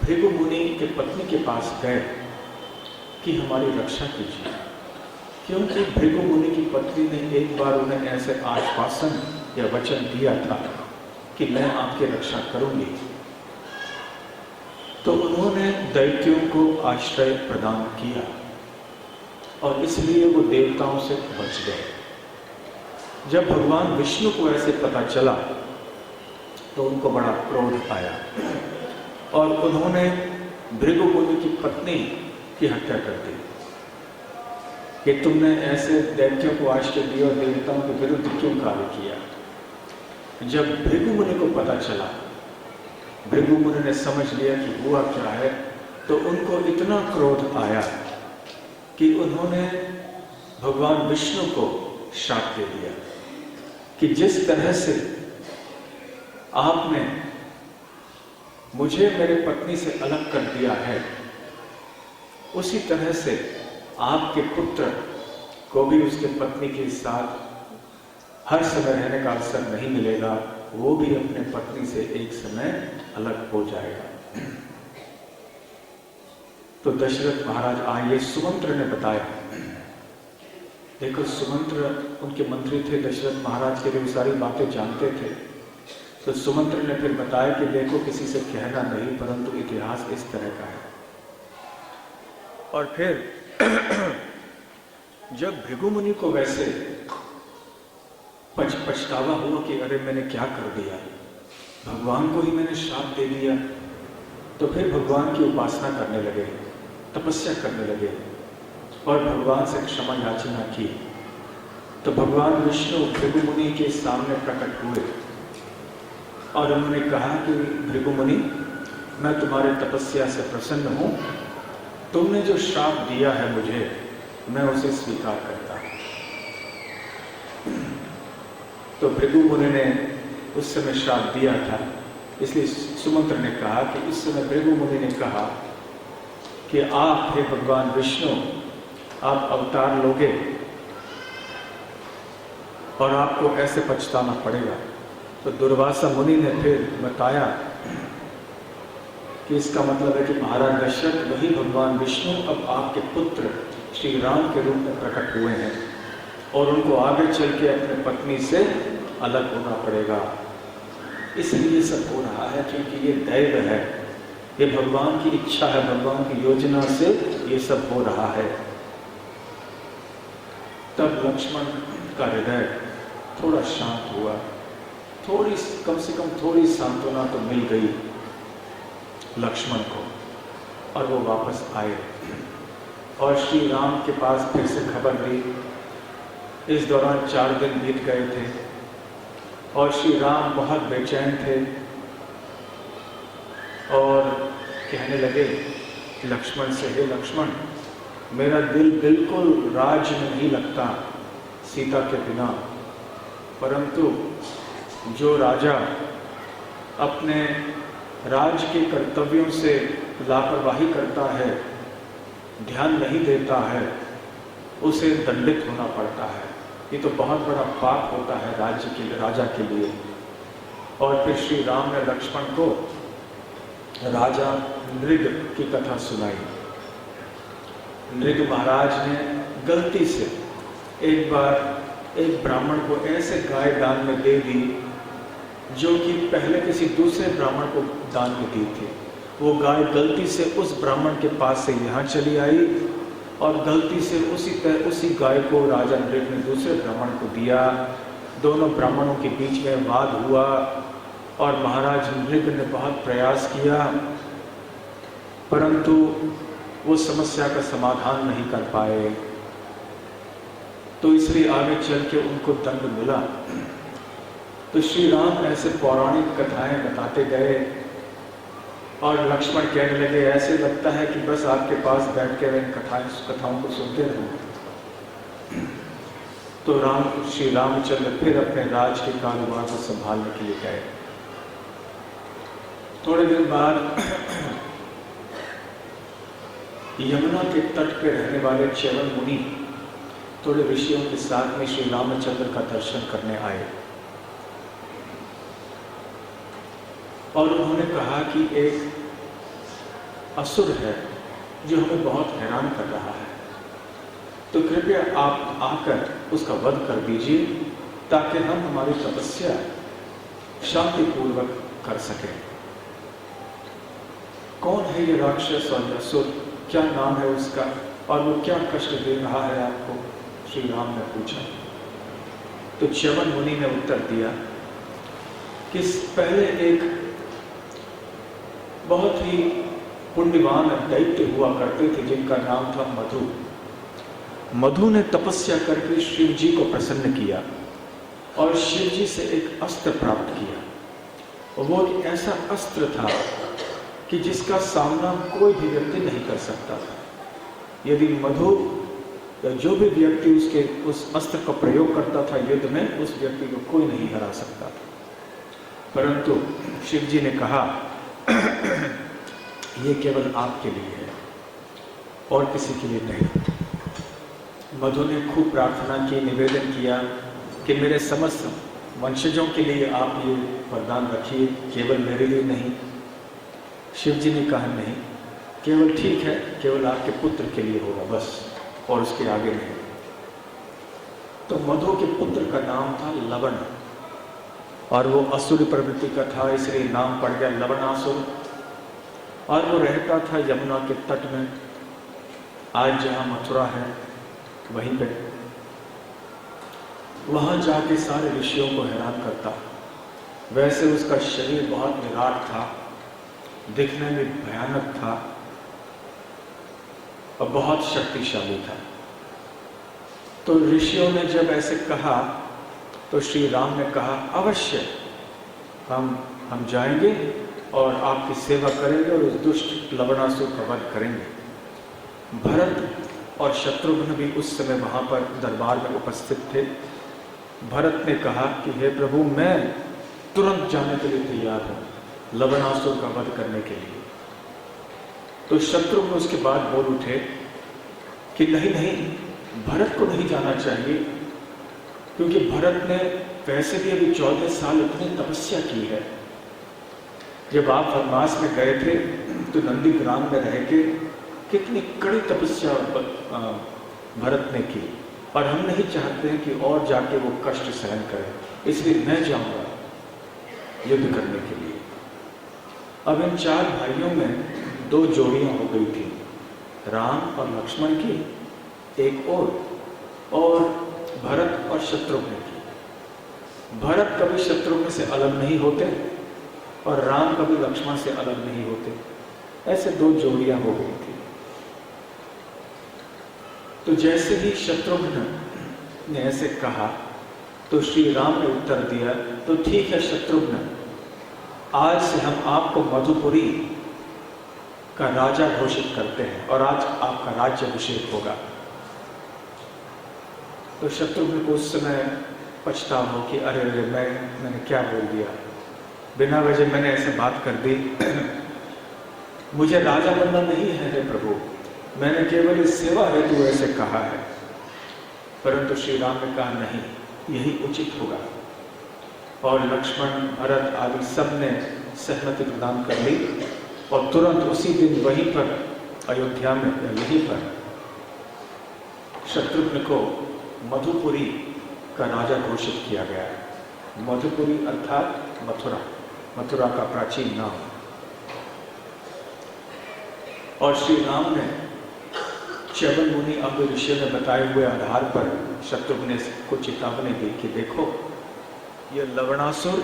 S1: भृगु मुनि के पत्नी के पास गए कि हमारी रक्षा कीजिए। क्योंकि भृगु मुनि की पत्नी ने एक बार उन्हें ऐसे आश्वासन या वचन दिया था कि मैं आपकी रक्षा करूंगी, तो उन्होंने दैत्यों को आश्रय प्रदान किया और इसलिए वो देवताओं से बच गए। जब भगवान विष्णु को ऐसे पता चला तो उनको बड़ा क्रोध आया और उन्होंने भृगु मुनि की पत्नी की हत्या कर दी कि तुमने ऐसे दैत्यों को आश्रय दिया और देवताओं के विरुद्ध क्यों कार्य किया। जब भृगु मुनि को पता चला, भृगु मुनि ने समझ लिया कि हुआ क्या है, तो उनको इतना क्रोध आया कि उन्होंने भगवान विष्णु को शाप दे दिया कि जिस तरह से आपने मुझे मेरे पत्नी से अलग कर दिया है, उसी तरह से आपके पुत्र को भी उसके पत्नी के साथ हर समय रहने का अवसर नहीं मिलेगा, वो भी अपने पत्नी से एक समय अलग हो जाएगा। तो दशरथ महाराज आए, सुमंत्र ने बताया। देखो, सुमंत्र उनके मंत्री थे, दशरथ महाराज के लिए सारी बातें जानते थे। तो सुमंत्र ने फिर बताया कि देखो, किसी से कहना नहीं, परंतु इतिहास इस तरह का है। और फिर जब भृगु मुनि को वैसे पछतावा हुआ कि अरे मैंने क्या कर दिया, भगवान को ही मैंने श्राप दे दिया, तो फिर भगवान की उपासना करने लगे, तपस्या करने लगे और भगवान से क्षमा याचना की। तो भगवान विष्णु भृगु मुनि के सामने प्रकट हुए और उन्होंने कहा कि भृगु मुनि, मैं तुम्हारे तपस्या से प्रसन्न हूँ, तुमने जो श्राप दिया है मुझे, मैं उसे स्वीकार करता हूँ। तो भृगु मुनि ने उस समय श्राप दिया था, इसलिए सुमंत्र ने कहा कि उस समय भृगु मुनि ने कहा कि आप, हे भगवान विष्णु, आप अवतार लोगे और आपको ऐसे पछताना पड़ेगा। तो दुर्वासा मुनि ने फिर बताया कि इसका मतलब है कि महाराज दशरथ वही भगवान विष्णु अब आपके पुत्र श्री राम के रूप में प्रकट हुए हैं और उनको आगे चल के अपने पत्नी से अलग होना पड़ेगा। इसलिए सब हो रहा है क्योंकि ये दैव है, ये भगवान की इच्छा है, भगवान की योजना से ये सब हो रहा है। तब लक्ष्मण का हृदय थोड़ा शांत हुआ, थोड़ी, कम से कम थोड़ी सांत्वना तो मिल गई लक्ष्मण को, और वो वापस आए और श्री राम के पास फिर से खबर दी। इस दौरान 4 दिन बीत गए थे और श्री राम बहुत बेचैन थे और कहने लगे लक्ष्मण से, हे लक्ष्मण, मेरा दिल बिल्कुल राज में नहीं लगता सीता के बिना, परंतु जो राजा अपने राज के कर्तव्यों से लापरवाही करता है, ध्यान नहीं देता है, उसे दंडित होना पड़ता है। ये तो बहुत बड़ा पाप होता है राज्य के राजा के लिए। और फिर श्री राम ने लक्ष्मण को राजा नृग की कथा सुनाई। नृग महाराज ने गलती से एक बार एक ब्राह्मण को ऐसे गाय दान में दे दी जो कि पहले किसी दूसरे ब्राह्मण को दान में दी थी। वो गाय गलती से उस ब्राह्मण के पास से यहाँ चली आई और गलती से उसी गाय को राजा नृग ने दूसरे ब्राह्मण को दिया। दोनों ब्राह्मणों के बीच में वाद हुआ और महाराज नृग ने बहुत प्रयास किया, परंतु वो समस्या का समाधान नहीं कर पाए। तो इसलिए आगे चल के उनको दंड मिला। तो श्री राम ऐसे पौराणिक कथाएं बताते गए और लक्ष्मण कहने लगे, ऐसे लगता है कि बस आपके पास बैठ कर इन कथाओं को सुनते रहो। तो श्री रामचंद्र फिर अपने राज के कारोबार को संभालने के लिए गए। थोड़े दिन बाद यमुना के तट पर रहने वाले च्यवन मुनि थोड़े ऋषियों के साथ में श्री रामचंद्र का दर्शन करने आए और उन्होंने कहा कि एक असुर है जो हमें बहुत हैरान कर रहा है। तो कृपया आप आकर उसका वध कर दीजिए ताकि हम हमारी तपस्या शांतिपूर्वक कर सकें। कौन है ये राक्षस और असुर, क्या नाम है उसका और वो क्या कष्ट दे रहा है आपको? श्री राम ने पूछा। तो च्यवन मुनि ने उत्तर दिया कि पहले एक बहुत ही पुण्यवान दैत्य हुआ करते थे जिनका नाम था मधु। मधु ने तपस्या करके शिव जी को प्रसन्न किया और शिव जी से एक अस्त्र प्राप्त किया। वो एक ऐसा अस्त्र था कि जिसका सामना कोई भी व्यक्ति नहीं कर सकता था। यदि मधु या जो भी व्यक्ति उस अस्त्र का प्रयोग करता था युद्ध में, उस व्यक्ति को कोई नहीं हरा सकता था। परंतु शिव जी ने कहा ये केवल आपके लिए है और किसी के लिए नहीं। मधु ने खूब प्रार्थना की, निवेदन किया कि मेरे समस्त वंशजों के लिए आप ये वरदान रखिए, केवल मेरे लिए नहीं। शिव जी ने कहा नहीं, केवल ठीक है, केवल आपके पुत्र के लिए होगा बस, और उसके आगे नहीं। तो मधु के पुत्र का नाम था लवण और वो असुर प्रवृत्ति का था, इसलिए नाम पड़ गया लवणासुर। और वो रहता था यमुना के तट में, आज जहाँ मथुरा है वहीं पे। वहाँ जाके सारे ऋषियों को हैरान करता। वैसे उसका शरीर बहुत विराट था, दिखने में भयानक था और बहुत शक्तिशाली था। तो ऋषियों ने जब ऐसे कहा तो श्री राम ने कहा अवश्य हम जाएंगे और आपकी सेवा करेंगे और उस दुष्ट लवणासुर का वध करेंगे। भरत और शत्रुघ्न भी उस समय वहाँ पर दरबार में उपस्थित थे। भरत ने कहा कि हे प्रभु, मैं तुरंत जाने के लिए तैयार हूँ लवणासुर का वध करने के लिए। तो शत्रुघ्न उसके बाद बोल उठे कि नहीं, भरत को नहीं जाना चाहिए, क्योंकि भरत ने वैसे भी अभी 14 साल इतनी तपस्या की है। जब आप वनवास में गए थे तो नंदी ग्राम में रह के कितनी कड़ी तपस्या भरत ने की, और हम नहीं चाहते हैं कि और जाके वो कष्ट सहन करे, इसलिए मैं जाऊंगा युद्ध करने के लिए। अब इन 4 भाइयों में 2 जोड़ियां हो गई थी, राम और लक्ष्मण की एक और भरत और शत्रुघ्न की। भरत कभी शत्रुघ्न से अलग नहीं होते और राम कभी लक्ष्मण से अलग नहीं होते। ऐसे 2 जोड़ियां हो गई थी। तो जैसे ही शत्रुघ्न ने ऐसे कहा तो श्री राम ने उत्तर दिया, तो ठीक है शत्रुघ्न, आज से हम आपको मधुपुरी का राजा घोषित करते हैं और आज आपका राज्य अभिषेक होगा। तो शत्रुघ्न को उस समय पछतावा हो कि अरे मैंने क्या बोल दिया, बिना वजह मैंने ऐसे बात कर दी। मुझे राजा बनना नहीं है हे प्रभु, मैंने केवल इस सेवा हेतु ऐसे कहा है। परंतु श्री राम ने कहा नहीं, यही उचित होगा। और लक्ष्मण, भरत आदि सब ने सहमति प्रदान कर ली और तुरंत उसी दिन वहीं पर अयोध्या में या यहीं पर शत्रुघ्न को मधुपुरी का राजा घोषित किया गया है। मधुपुरी अर्थात मथुरा का प्राचीन नाम। और श्री राम ने च्यवन मुनि आदि ऋषियों ने बताए हुए आधार पर शत्रुघ्न को चेतावनी दी कि देखो, ये लवणासुर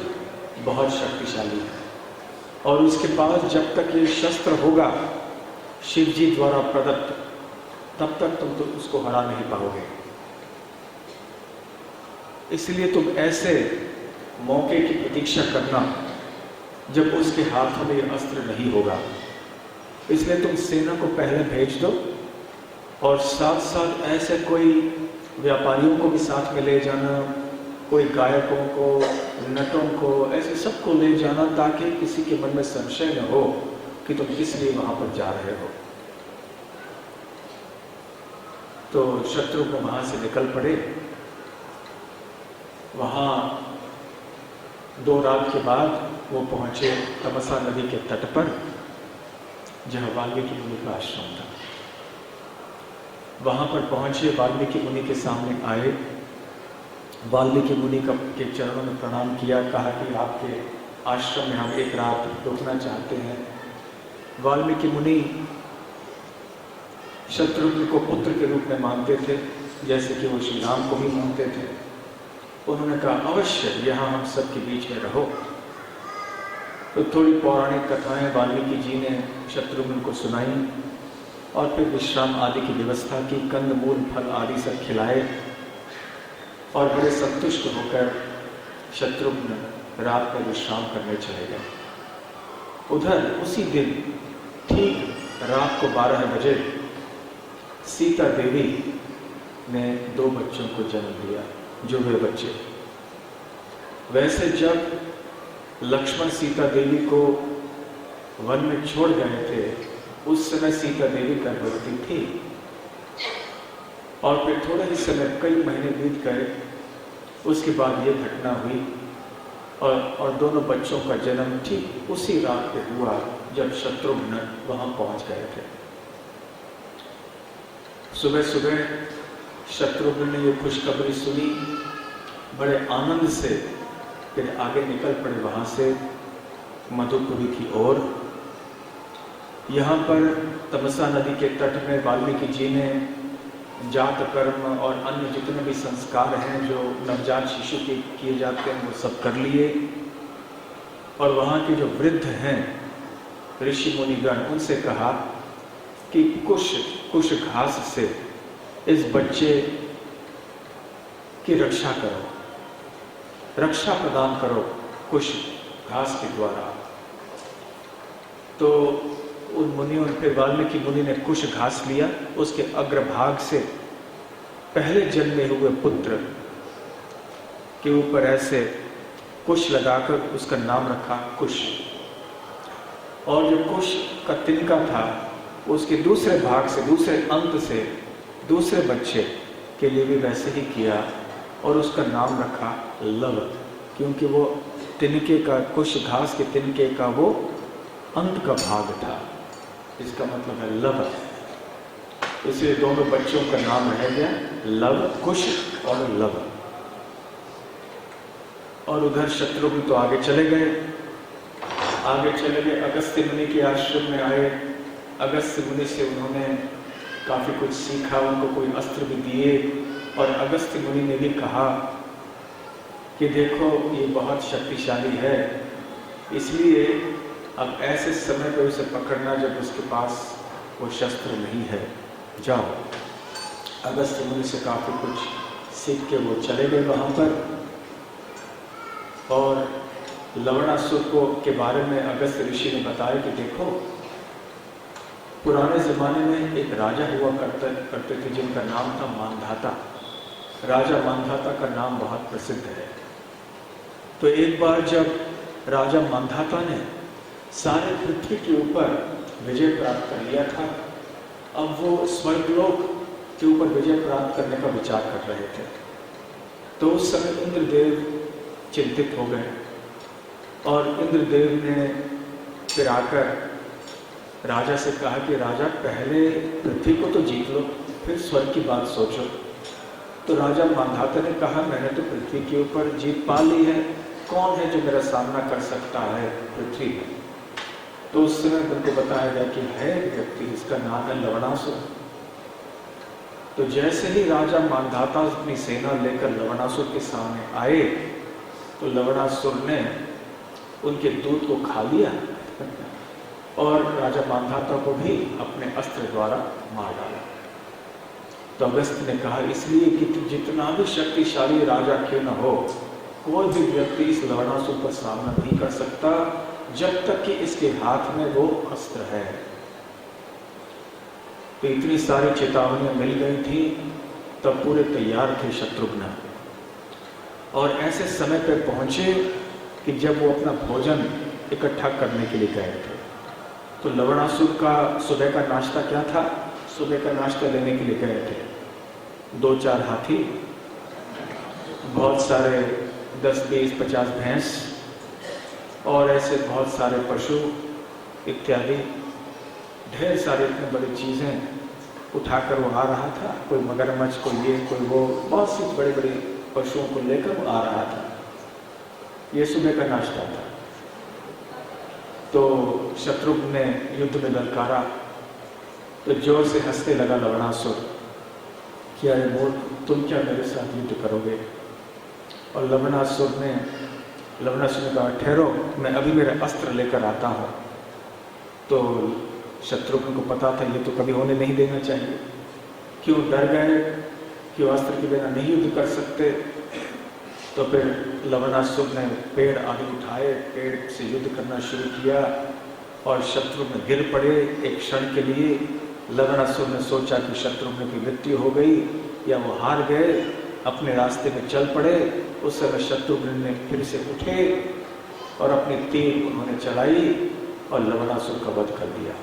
S1: बहुत शक्तिशाली है और उसके पास जब तक ये शस्त्र होगा शिव जी द्वारा प्रदत्त, तब तक तुम तो उसको हरा नहीं पाओगे। इसलिए तुम ऐसे मौके की प्रतीक्षा करना जब उसके हाथों में ये अस्त्र नहीं होगा। इसलिए तुम सेना को पहले भेज दो और साथ साथ ऐसे कोई व्यापारियों को भी साथ में ले जाना, कोई गायकों को, नटों को, ऐसे सबको ले जाना ताकि किसी के मन में संशय न हो कि तुम किस लिए वहां पर जा रहे हो। तो शत्रुघ्न वहां से निकल पड़े। वहां 2 रात के बाद वो पहुंचे तमसा नदी के तट पर, जहां वाल्मीकि मुनि का आश्रम था। वहाँ पर पहुँचे, वाल्मीकि मुनि के सामने आए। वाल्मीकि मुनि के चरणों में प्रणाम किया, कहा कि आपके आश्रम में हम एक रात रुकना चाहते हैं। वाल्मीकि मुनि शत्रुघ्न को पुत्र के रूप में मानते थे, जैसे कि वो श्री राम को भी मानते थे। उन्होंने कहा अवश्य यहाँ हम सबके बीच में रहो। तो थोड़ी पौराणिक कथाएं वाल्मीकि जी ने शत्रुघ्न को सुनाई और फिर विश्राम आदि की व्यवस्था की, कंदमूल फल आदि सब खिलाए और बड़े संतुष्ट होकर शत्रुघ्न रात में विश्राम करने चले गए। उधर उसी दिन ठीक रात को 12 बजे सीता देवी ने 2 बच्चों को जन्म दिया, जो वे बच्चे। वैसे जब लक्ष्मण सीता देवी को वन में छोड़ गए थे, उस समय सीता देवी गर्भवती थी और फिर थोड़े ही समय, कई महीने बीत गए, उसके बाद ये घटना हुई और दोनों बच्चों का जन्म ठीक उसी रात पे हुआ जब शत्रुघ्न वहां पहुंच गए थे। सुबह सुबह शत्रुघ्न ने ये खुशखबरी सुनी, बड़े आनंद से फिर आगे निकल पड़े वहां से मधुपुरी की ओर। यहाँ पर तमसा नदी के तट में वाल्मीकि जी ने जात कर्म और अन्य जितने भी संस्कार हैं जो नवजात शिशु के किए जाते हैं वो सब कर लिए और वहाँ के जो वृद्ध हैं ऋषि मुनिगण, उनसे कहा कि कुश घास से इस बच्चे की रक्षा करो, रक्षा प्रदान करो कुश घास के द्वारा। तो उन मुनियों पे वाल्मीकि मुनि ने कुश घास लिया, उसके अग्रभाग से पहले जन्मे हुए पुत्र के ऊपर ऐसे कुश लगाकर उसका नाम रखा कुश। और जो कुश का तिनका था उसके दूसरे भाग से, दूसरे अंत से दूसरे बच्चे के लिए भी वैसे ही किया और उसका नाम रखा लव, क्योंकि वो तिनके का, कुश घास के तिनके का वो अंत का भाग था, इसका मतलब है लव। इसलिए दोनों बच्चों का नाम रह गया लव, कुश और लव। और उधर शत्रुघ्न तो आगे चले गए, अगस्त्य मुनि के आश्रम में आए। अगस्त्य मुनि से उन्होंने काफ़ी कुछ सीखा, उनको कोई अस्त्र भी दिए और अगस्त्य मुनि ने भी कहा कि देखो ये बहुत शक्तिशाली है, इसलिए अब ऐसे समय पर उसे पकड़ना जब उसके पास वो शस्त्र नहीं है, जाओ। अगस्त्य मुनि से काफ़ी कुछ सीख के वो चले गए वहाँ पर। और लवणासुर को के बारे में अगस्त्य ऋषि ने बताया कि देखो पुराने ज़माने में एक राजा हुआ करते थे जिनका नाम था मानधाता। राजा मानधाता का नाम बहुत प्रसिद्ध है। तो एक बार जब राजा मानधाता ने सारे पृथ्वी के ऊपर विजय प्राप्त कर लिया था, अब वो स्वर्गलोक के ऊपर विजय प्राप्त करने का विचार कर रहे थे। तो उस समय इंद्रदेव चिंतित हो गए और इंद्रदेव ने फिर आकर राजा से कहा कि राजा पहले पृथ्वी को तो जीत लो, फिर स्वर्ग की बात सोचो। तो राजा मानधाता ने कहा मैंने तो पृथ्वी के ऊपर जीत पा ली है, कौन है जो मेरा सामना कर सकता है पृथ्वी में। तो उस समय उनको बताया गया कि है एक व्यक्ति, इसका नाम है लवणासुर। तो जैसे ही राजा मानधाता अपनी सेना लेकर लवणासुर के सामने आए तो लवणासुर ने उनके दूत को खा लिया और राजा मानधाता को भी अपने अस्त्र द्वारा मार डाला। तो अगस्त्य ने कहा इसलिए कि जितना भी शक्तिशाली राजा क्यों न हो, कोई भी व्यक्ति इस लवणासुर पर सामना नहीं कर सकता जब तक कि इसके हाथ में वो अस्त्र है। तो इतनी सारी चेतावनियां मिल गई थी, तब पूरे तैयार थे शत्रुघ्न और ऐसे समय पर पहुंचे कि जब वो अपना भोजन इकट्ठा करने के लिए गए थे। तो लवणासुर का सुबह का नाश्ता क्या था? सुबह का नाश्ता लेने के लिए गए थे 2-4 हाथी, बहुत सारे 10, 20, 50 भैंस और ऐसे बहुत सारे पशु इत्यादि, ढेर सारी इतनी बड़ी चीज़ें उठाकर वो आ रहा था, कोई मगरमच्छ, कोई ये, कोई वो, बहुत सी बड़े बड़े पशुओं को लेकर वो आ रहा था। ये सुबह का नाश्ता था। तो शत्रुघ्न ने युद्ध में ललकारा तो जोर से हंसने लगा लवणासुर कि अरे मूर्ख, तुम क्या मेरे साथ युद्ध करोगे? और लवणासुर ने कहा, ठहरो, मैं अभी मेरा अस्त्र लेकर आता हूँ। तो शत्रुघ्न को पता था ये तो कभी होने नहीं देना चाहिए। क्यों डर गए, क्यों अस्त्र के बिना नहीं युद्ध कर सकते। तो फिर लवणासुर ने पेड़ आदि उठाए, पेड़ से युद्ध करना शुरू किया और शत्रुघ्न गिर पड़े। एक क्षण के लिए लवणासुर ने सोचा कि शत्रुघ्न की मृत्यु हो गई या वो हार गए, अपने रास्ते में चल पड़े। उस समय शत्रुघ्न ने फिर से उठे और अपनी तीर उन्होंने चलाई और लवणासुर का वध कर दिया।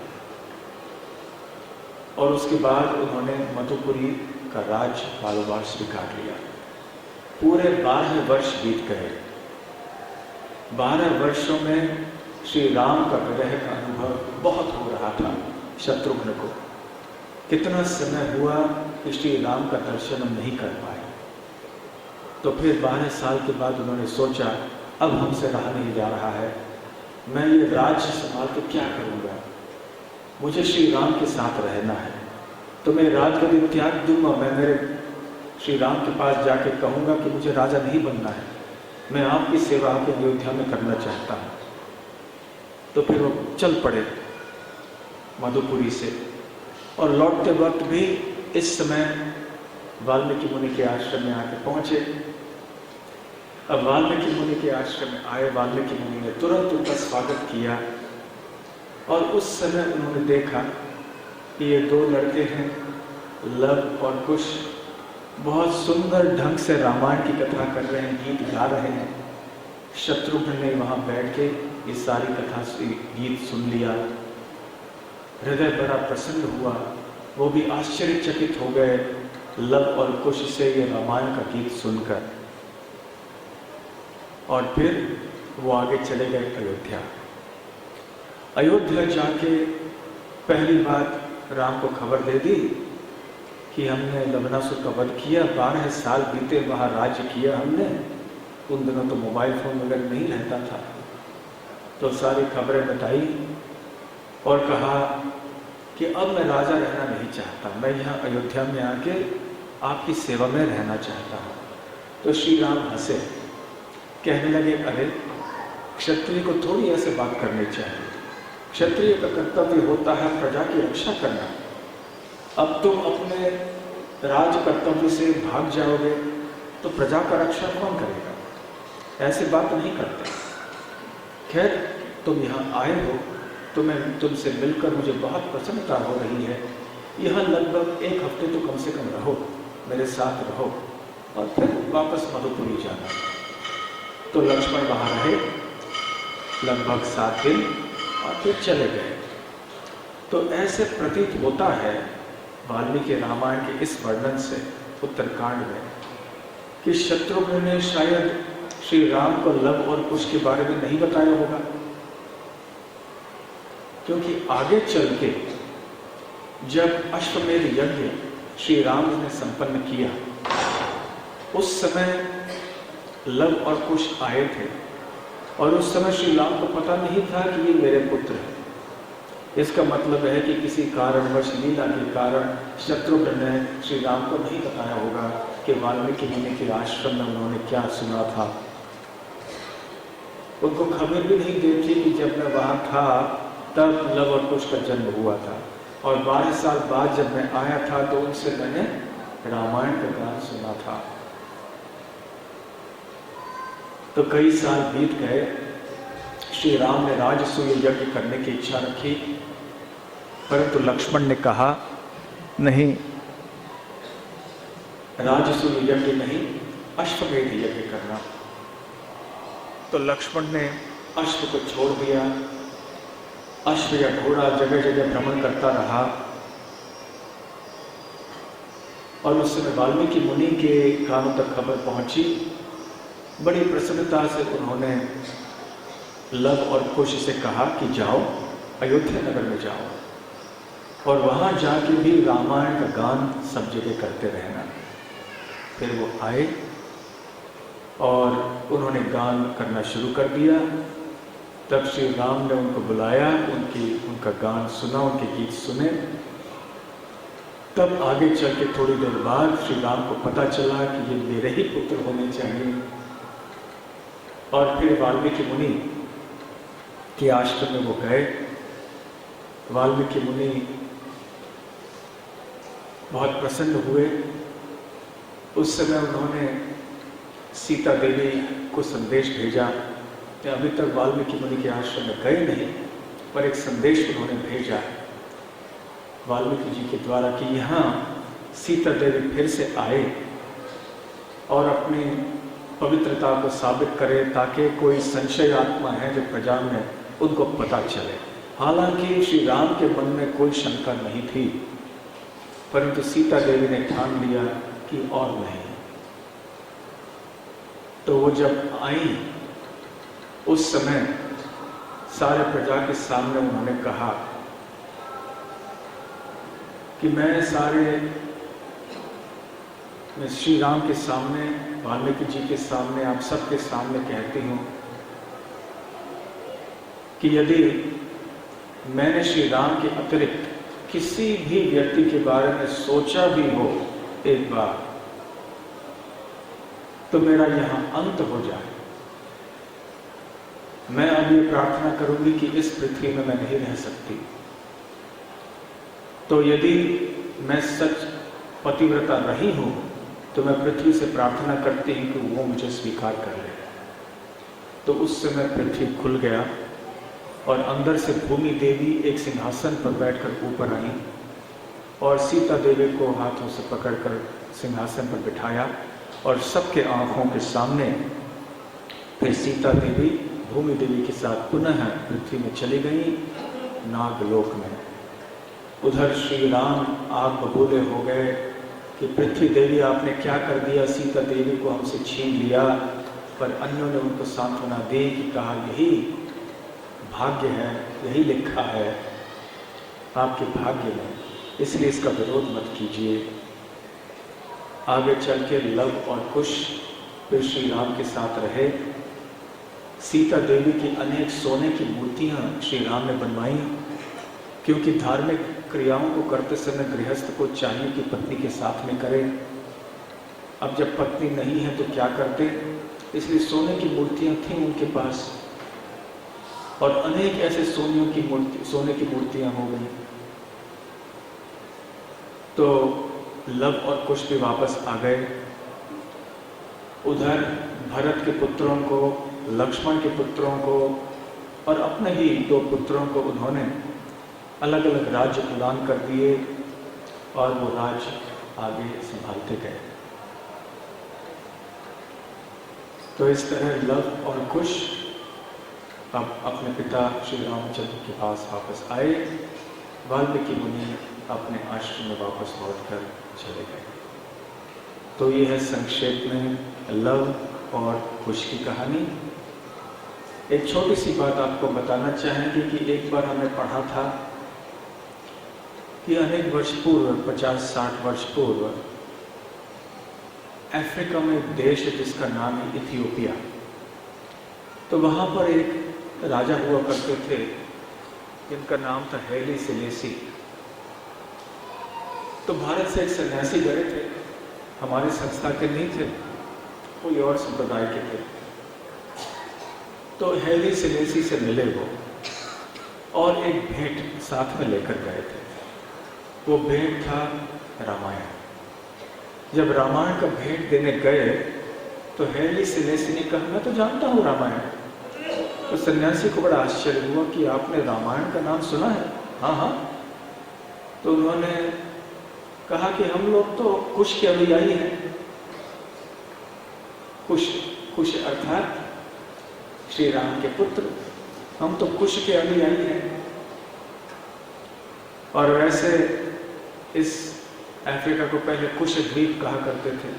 S1: और उसके बाद उन्होंने मधुपुरी का राज कारोबार स्वीकार लिया। पूरे 12 वर्ष बीत गए। 12 वर्षों में श्री राम का विरह का अनुभव बहुत हो रहा था शत्रुघ्न को। कितना समय हुआ कि श्री राम का दर्शन हम नहीं कर पाए। तो फिर 12 साल के बाद उन्होंने सोचा अब हमसे रहा नहीं जा रहा है, मैं ये राज्य संभाल के क्या करूँगा, मुझे श्री राम के साथ रहना है। तो मैं राजगद्दी त्याग दूंगा, मैं मेरे श्री राम के पास जाके कहूँगा कि मुझे राजा नहीं बनना है, मैं आपकी सेवा आपके अयोध्या में करना चाहता हूँ। तो फिर वो चल पड़े मधुपुरी से और लौटते वक्त भी इस समय वाल्मीकि मुनि के आश्रम में आके पहुँचे। अब वाल्मीकि मुनि के आश्रम में आए, वाल्मीकि मुनि ने तुरंत उनका स्वागत किया और उस समय उन्होंने देखा कि ये 2 लड़के हैं, लव और कुश, बहुत सुंदर ढंग से रामायण की कथा कर रहे हैं, गीत गा रहे हैं। शत्रुघ्न ने वहाँ बैठ के ये सारी कथा गीत सुन लिया, हृदय बड़ा प्रसन्न हुआ। वो भी आश्चर्यचकित हो गए लव और कुश से ये रामायण का गीत सुनकर। और फिर वो आगे चले गए अयोध्या। अयोध्या जाके पहली बात राम को खबर दे दी कि हमने लवणासुर का वध किया, 12 साल बीते, वहाँ राज्य किया हमने। उन दिनों तो मोबाइल फ़ोन वगैरह नहीं रहता था। तो सारी खबरें बताई और कहा कि अब मैं राजा रहना नहीं चाहता, मैं यहाँ अयोध्या में आके आपकी सेवा में रहना चाहता हूँ। तो श्री राम हंसे, कहने लगे, अरे क्षत्रिय को थोड़ी ऐसे बात करनी चाहिए, क्षत्रिय का कर्तव्य होता है प्रजा की रक्षा करना। अब तुम अपने राज कर्तव्य से भाग जाओगे तो प्रजा का रक्षा कौन करेगा? ऐसे बात नहीं करते। खैर, तुम यहाँ आए हो तो मैं तुमसे मिलकर मुझे बहुत प्रसन्नता हो रही है। यहाँ लगभग 1 हफ्ते तो कम से कम रहो, मेरे साथ रहो और फिर वापस मधुपुरी जाना। तो लक्ष्मण वहाँ रहे लगभग 7 दिन और फिर चले गए। तो ऐसे प्रतीत होता है वाल्मीकि रामायण के इस वर्णन से उत्तरकांड में कि शत्रुघ्न ने शायद श्री राम को लव और कुश के बारे में नहीं बताया होगा, क्योंकि आगे चल के जब अश्वमेध यज्ञ श्री राम ने संपन्न किया उस समय लव और कुश आए थे और उस समय श्री राम को पता नहीं था कि ये मेरे पुत्र हैं। इसका मतलब है कि किसी कारणवश, लीला के कारण शत्रुघ्न ने श्री राम को नहीं बताया होगा कि वाल्मीकि मुनि के आश्रम में उन्होंने क्या सुना था। उनको खबर भी नहीं दी थी कि जब मैं वहाँ था तब लव और कुश का जन्म हुआ था और 12 साल बाद जब मैं आया था तो उनसे मैंने रामायण का गान सुना था। तो कई साल बीत गए। श्री राम ने राजसूय यज्ञ करने की इच्छा रखी, परंतु लक्ष्मण ने कहा नहीं, राजसूय यज्ञ नहीं, अश्वमेध यज्ञ करना। तो लक्ष्मण ने अश्व को छोड़ दिया। अश्व या घोड़ा जगह जगह भ्रमण करता रहा और उस समय वाल्मीकि मुनि के कानों तक खबर पहुंची। बड़ी प्रसन्नता से उन्होंने लव और कुश से कहा कि जाओ, अयोध्या नगर में जाओ। और वहाँ जाके भी रामायण का गान सब जगह करते रहना। फिर वो आए और उन्होंने गान करना शुरू कर दिया। तब श्री राम ने उनको बुलाया, उनका गान सुना, उनके गीत सुने। तब आगे चल के थोड़ी देर बाद श्री राम को पता चला कि ये मेरे ही पुत्र होने चाहिए। और फिर वाल्मीकि मुनि के आश्रम में वो गए। वाल्मीकि मुनि बहुत प्रसन्न हुए। उस समय उन्होंने सीता देवी को संदेश भेजा। अभी तक वाल्मीकि मुनि के आश्रम में गए नहीं, पर एक संदेश उन्होंने भेजा वाल्मीकि जी के द्वारा कि यहाँ सीता देवी फिर से आए और अपनी पवित्रता को साबित करे, ताकि कोई संशय आत्मा है जो प्रजा में, उनको पता चले। हालांकि श्री राम के मन में कोई शंका नहीं थी, परंतु सीता देवी ने ठान लिया कि और नहीं। तो वो जब आई, उस समय सारे प्रजा के सामने उन्होंने कहा कि मैं श्री राम के सामने, वाल्मीकि जी के सामने, आप सबके सामने कहती हूँ कि यदि मैंने श्री राम के अतिरिक्त किसी भी व्यक्ति के बारे में सोचा भी हो एक बार, तो मेरा यहाँ अंत हो जाए। मैं अब ये प्रार्थना करूंगी कि इस पृथ्वी में मैं नहीं रह सकती। तो यदि मैं सच पतिव्रता रही हूं, तो मैं पृथ्वी से प्रार्थना करती हूं कि वो मुझे स्वीकार कर ले। तो उस समय पृथ्वी खुल गया और अंदर से भूमि देवी एक सिंहासन पर बैठकर ऊपर आई और सीता देवी को हाथों से पकड़कर सिंहासन पर बिठाया और सबके आंखों के सामने फिर सीता देवी भूमि देवी के साथ पुनः पृथ्वी में चली गई, नागलोक में। उधर श्री राम आग बबूले हो गए कि पृथ्वी देवी आपने क्या कर दिया, सीता देवी को हमसे छीन लिया। पर अन्यों ने उनको सांत्वना दी कि कहा यही भाग्य है, यही लिखा है आपके भाग्य में, इसलिए इसका विरोध मत कीजिए। आगे चल के लव और कुश फिर श्री राम के साथ रहे। सीता देवी की अनेक सोने की मूर्तियां श्री राम ने बनवाई, क्योंकि धार्मिक क्रियाओं को करते समय गृहस्थ को चाहिए कि पत्नी के साथ में करे। अब जब पत्नी नहीं है तो क्या करते, इसलिए सोने की मूर्तियां थीं उनके पास और अनेक ऐसे सोने की मूर्तियां हो गई। तो लव और कुश भी वापस आ गए। उधर भरत के पुत्रों को, लक्ष्मण के पुत्रों को और अपने ही 2 पुत्रों को उन्होंने अलग अलग राज्य प्रदान कर दिए और वो राज्य आगे संभालते गए। तो इस तरह लव और कुश अब अपने पिता श्री रामचंद्र के पास वापस आए। वाल्मीकि मुनि अपने आश्रम में वापस लौटकर चले गए। तो ये है संक्षेप में लव और कुश की कहानी। एक छोटी सी बात आपको बताना चाहेंगे कि एक बार हमने पढ़ा था कि अनेक वर्ष पूर्व, 50-60 वर्ष पूर्व, अफ्रीका में एक देश है जिसका नाम है इथियोपिया। तो वहाँ पर एक राजा हुआ करते थे जिनका नाम था हैली सेलेसी। तो भारत से एक सन्यासी गए थे, हमारे संस्था के नहीं थे, कोई और संप्रदाय के थे। तो हैली सेलेसी से मिले वो और एक भेंट साथ में लेकर गए थे। वो भेंट था रामायण। जब रामायण का भेंट देने गए तो हैली सेलेसी ने कहा मैं तो जानता हूँ रामायण। तो सन्यासी को बड़ा आश्चर्य हुआ कि आपने रामायण का नाम सुना है? हाँ हाँ। तो उन्होंने कहा कि हम लोग तो कुश के अनुयायी हैं। कुश अर्थात श्री राम के पुत्र, हम तो कुश के अनुयायी हैं। और वैसे इस अफ्रीका को पहले कुश द्वीप कहा करते थे।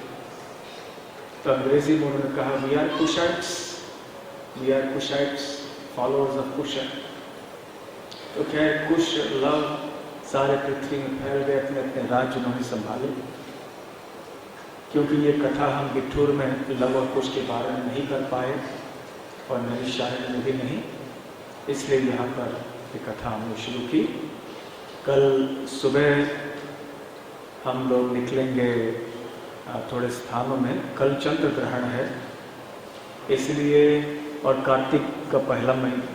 S1: तो अंग्रेजी में उन्होंने कहा वी आर कुशाइट्स, फॉलोअर्स ऑफ कुश। तो खैर कुश, लव, सारे पृथ्वी में फैल गए, अपने अपने राज्य उन्होंने संभाले। क्योंकि ये कथा हम बिठूर में लव और कुश के बारे में नहीं कर पाए और मेरी शायरी में भी नहीं, इसलिए यहाँ पर ये कथा हमने शुरू की। कल सुबह हम लोग निकलेंगे थोड़े स्थानों में। कल चंद्र ग्रहण है इसलिए, और कार्तिक का पहला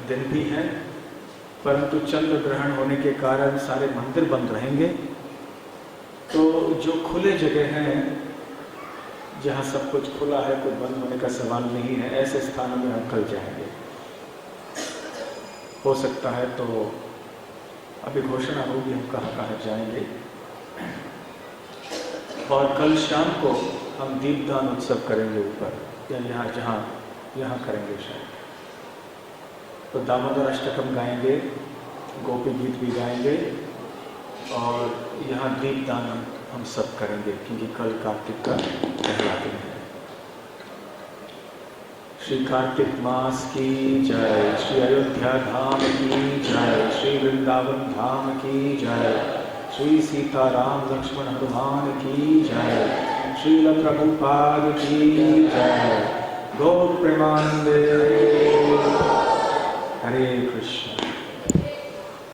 S1: दिन भी है, परंतु चंद्र ग्रहण होने के कारण सारे मंदिर बंद रहेंगे। तो जो खुले जगह हैं, जहाँ सब कुछ खुला है, कोई बंद होने का सवाल नहीं है, ऐसे स्थानों में हम कल जाएंगे। हो सकता है तो अभी घोषणा होगी हम कहाँ कहाँ जाएंगे। और कल शाम को हम दीपदान उत्सव करेंगे ऊपर, या यहाँ करेंगे शायद। तो दामोदर अष्टकम गाएंगे, गोपी गीत भी गाएंगे, और यहाँ दीपदान हम सब करेंगे, क्योंकि कल कार्तिक का पहला दिन है। श्री कार्तिक मास की जय, श्री अयोध्या धाम की जय, श्री वृंदावन धाम की जय, श्री सीताराम लक्ष्मण हनुमान की जय, श्रील प्रभुपाद की जय। गौर प्रेमानंदे